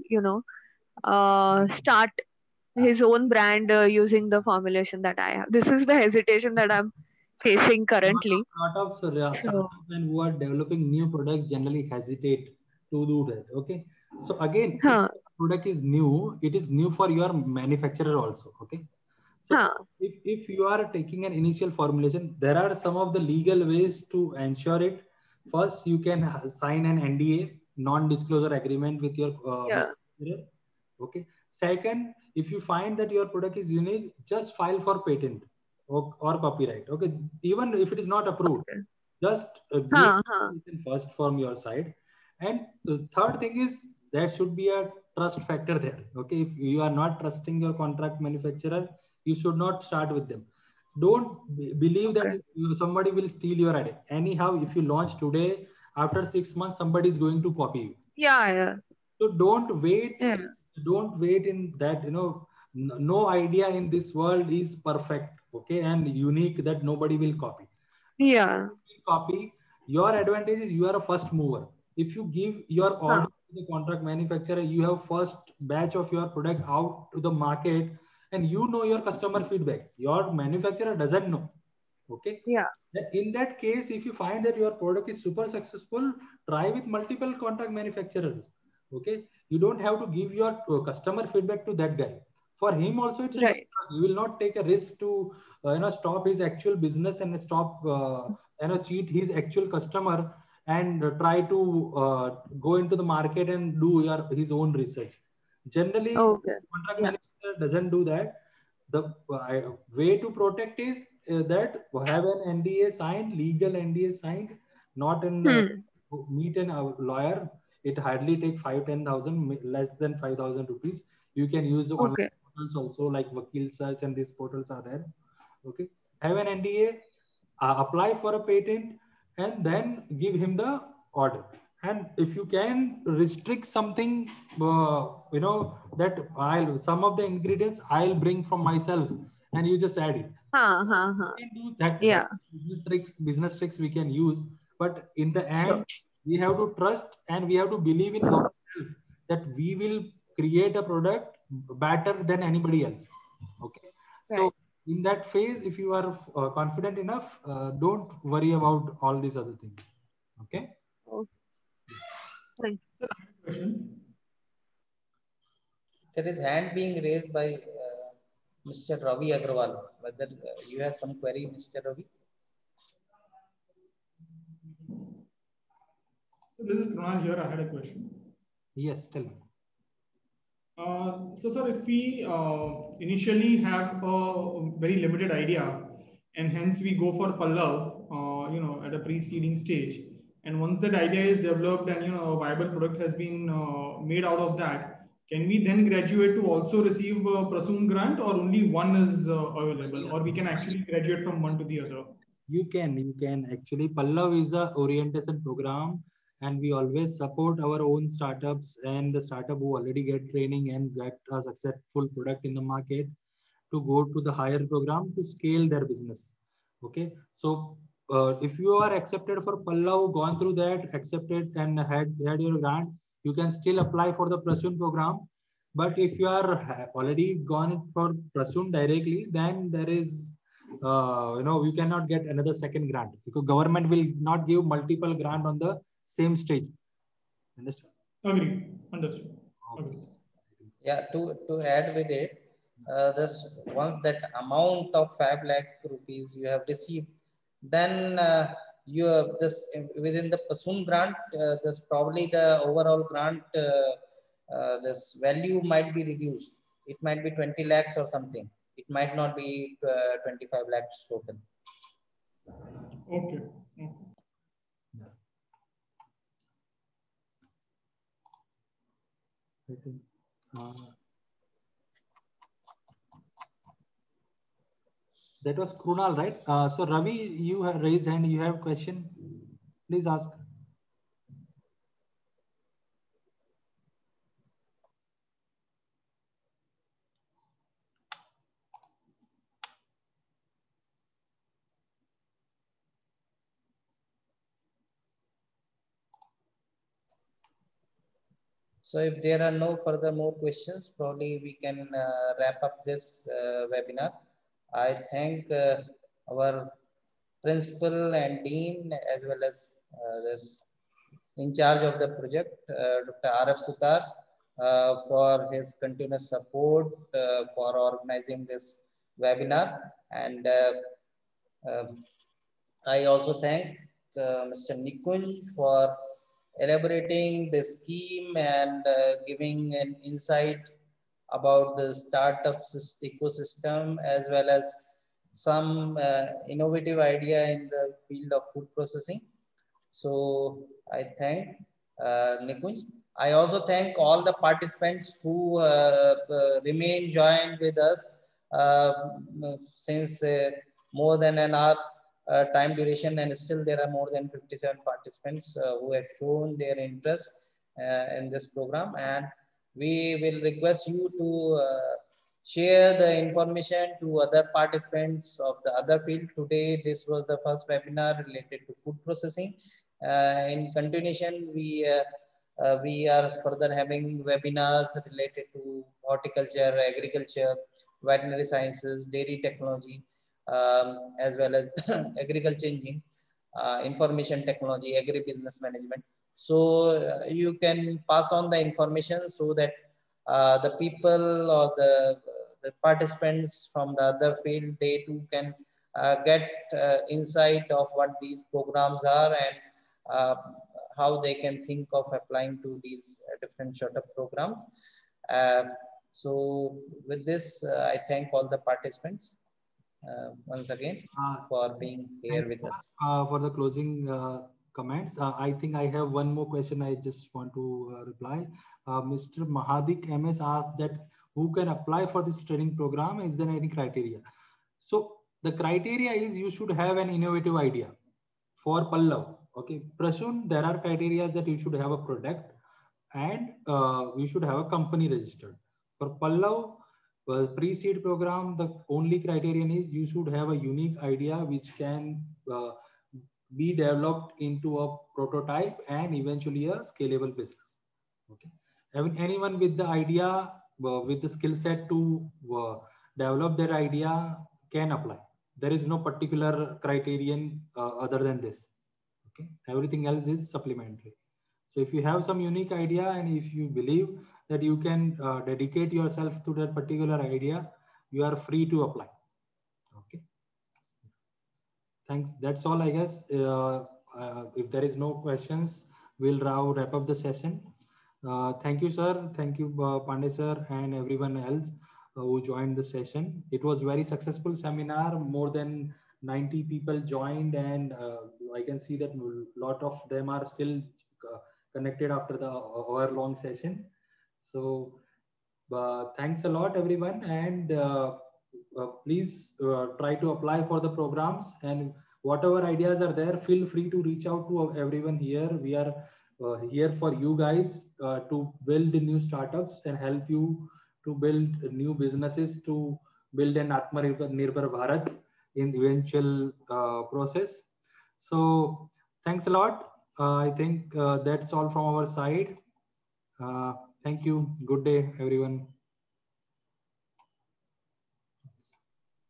start his own brand using the formulation that I have? This is the hesitation that I'm facing currently. Lot of startups and who are developing new products generally hesitate to do that. Okay. So again, if the product is new, it is new for your manufacturer also. Okay. So if you are taking an initial formulation, there are some of the legal ways to ensure it. First, you can sign an NDA, non-disclosure agreement with your manufacturer. Okay. Second, if you find that your product is unique, just file for patent or copyright. Okay. Even if it is not approved, just give it first from your side. And the third thing is there should be a trust factor there. Okay. If you are not trusting your contract manufacturer, you should not start with them. Don't believe that somebody will steal your idea. Anyhow, if you launch today, after 6 months, somebody is going to copy you. Yeah. So don't wait. Yeah. Don't wait in that, no idea in this world is perfect, okay, and unique that nobody will copy. Yeah. Copy. Your advantage is you are a first mover. If you give your order to the contract manufacturer, you have first batch of your product out to the market, and you know your customer feedback. Your manufacturer doesn't know. Okay. Yeah. In that case, if you find that your product is super successful, try with multiple contract manufacturers. Okay. You don't have to give your customer feedback to that guy. For him also, it's right. You will not take a risk to stop his actual business and stop cheat his actual customer and try to go into the market and do his own research. Generally, contract manufacturer doesn't do that. The way to protect is that have an NDA signed, legal NDA signed, not in meet a lawyer. It hardly take 5,000-10,000, less than 5,000 rupees. You can use online portals also, like Vakil Search, and these portals are there. Okay, have an NDA, apply for a patent, and then give him the order. And if you can restrict something, that some of the ingredients I'll bring from myself, and you just add it. You can do that. Yeah. Business tricks we can use, but in the end, we have to trust and we have to believe in ourselves that we will create a product better than anybody else. Okay. So in that phase, if you are confident enough, don't worry about all these other things. Okay. Thank you. Question. There is hand being raised by Mr. Ravi Agarwal. Whether you have some query, Mr. Ravi? This is Krunal here. I had a question. Yes, tell me. So, sir, if we initially have a very limited idea, and hence we go for Pallav, at a pre-seeding stage, and once that idea is developed and a viable product has been made out of that, can we then graduate to also receive a Prasoon grant, or only one is available, or we can actually graduate from one to the other? You can actually. Pallav is a orientation program, and we always support our own startups and the startup who already get training and get a successful product in the market to go to the higher program to scale their business. Okay, so if you are accepted for Pallav, gone through that, accepted and had your grant, you can still apply for the Prasoon program. But if you are already gone for Prasoon directly, then there is you cannot get another second grant because government will not give multiple grant on the same stage. Understand? Agree. Understood. Okay. Yeah, to add with it, this once that amount of 5 lakh rupees you have received, then you have this within the Prasoon grant, this probably the overall grant, this value might be reduced. It might be 20 lakhs or something. It might not be 25 lakhs total. Okay. I think, that was Krunal, right? So Ravi, you have raised hand. You have question. Please ask. So if there are no further more questions, probably we can wrap up this webinar. I thank our principal and dean as well as this in charge of the project, Dr. R.F. Sutar, for his continuous support for organizing this webinar. And I also thank Mr. Nikunj for elaborating the scheme and giving an insight about the startup ecosystem as well as some innovative idea in the field of food processing. So I thank Nikunj. I also thank all the participants who remain joined with us since more than an hour time duration, and still there are more than 57 participants who have shown their interest in this program. And we will request you to share the information to other participants of the other field. Today, this was the first webinar related to food processing. In continuation, we are further having webinars related to horticulture, agriculture, veterinary sciences, dairy technology, as well as agriculture engineering, information technology, agribusiness management. So you can pass on the information so that the people or the participants from the other field, they too can get insight of what these programs are and how they can think of applying to these different shorter programs. So with this, I thank all the participants once again for being here with us. For the closing comments, I think I have one more question I just want to reply. Mr. Mahadik MS asked that who can apply for this training program? Is there any criteria? So the criteria is you should have an innovative idea for Pallav. Okay, Prasoon, there are criteria that you should have a product and you should have a company registered. For Pallav, pre-seed program, the only criterion is you should have a unique idea which can be developed into a prototype and eventually a scalable business. Okay, anyone with the idea, with the skill set to develop their idea can apply. There is no particular criterion other than this. Okay, everything else is supplementary. So if you have some unique idea and if you believe that you can dedicate yourself to that particular idea, you are free to apply. Okay. Thanks. That's all, I guess. If there is no questions, we'll now wrap up the session. Thank you, sir. Thank you, Pandey sir, and everyone else who joined the session. It was very successful seminar. More than 90 people joined, and I can see that a lot of them are still connected after the hour-long session. So thanks a lot, everyone, and please try to apply for the programs, and whatever ideas are there, feel free to reach out to everyone here. We are here for you guys to build new startups and help you to build new businesses, to build an Atmanirbhar Bharat in eventual process. So thanks a lot. I think that's all from our side. Thank you. Good day, everyone.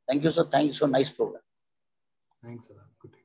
Thank you, sir. Thank you. So nice program. Thanks a lot. Good day.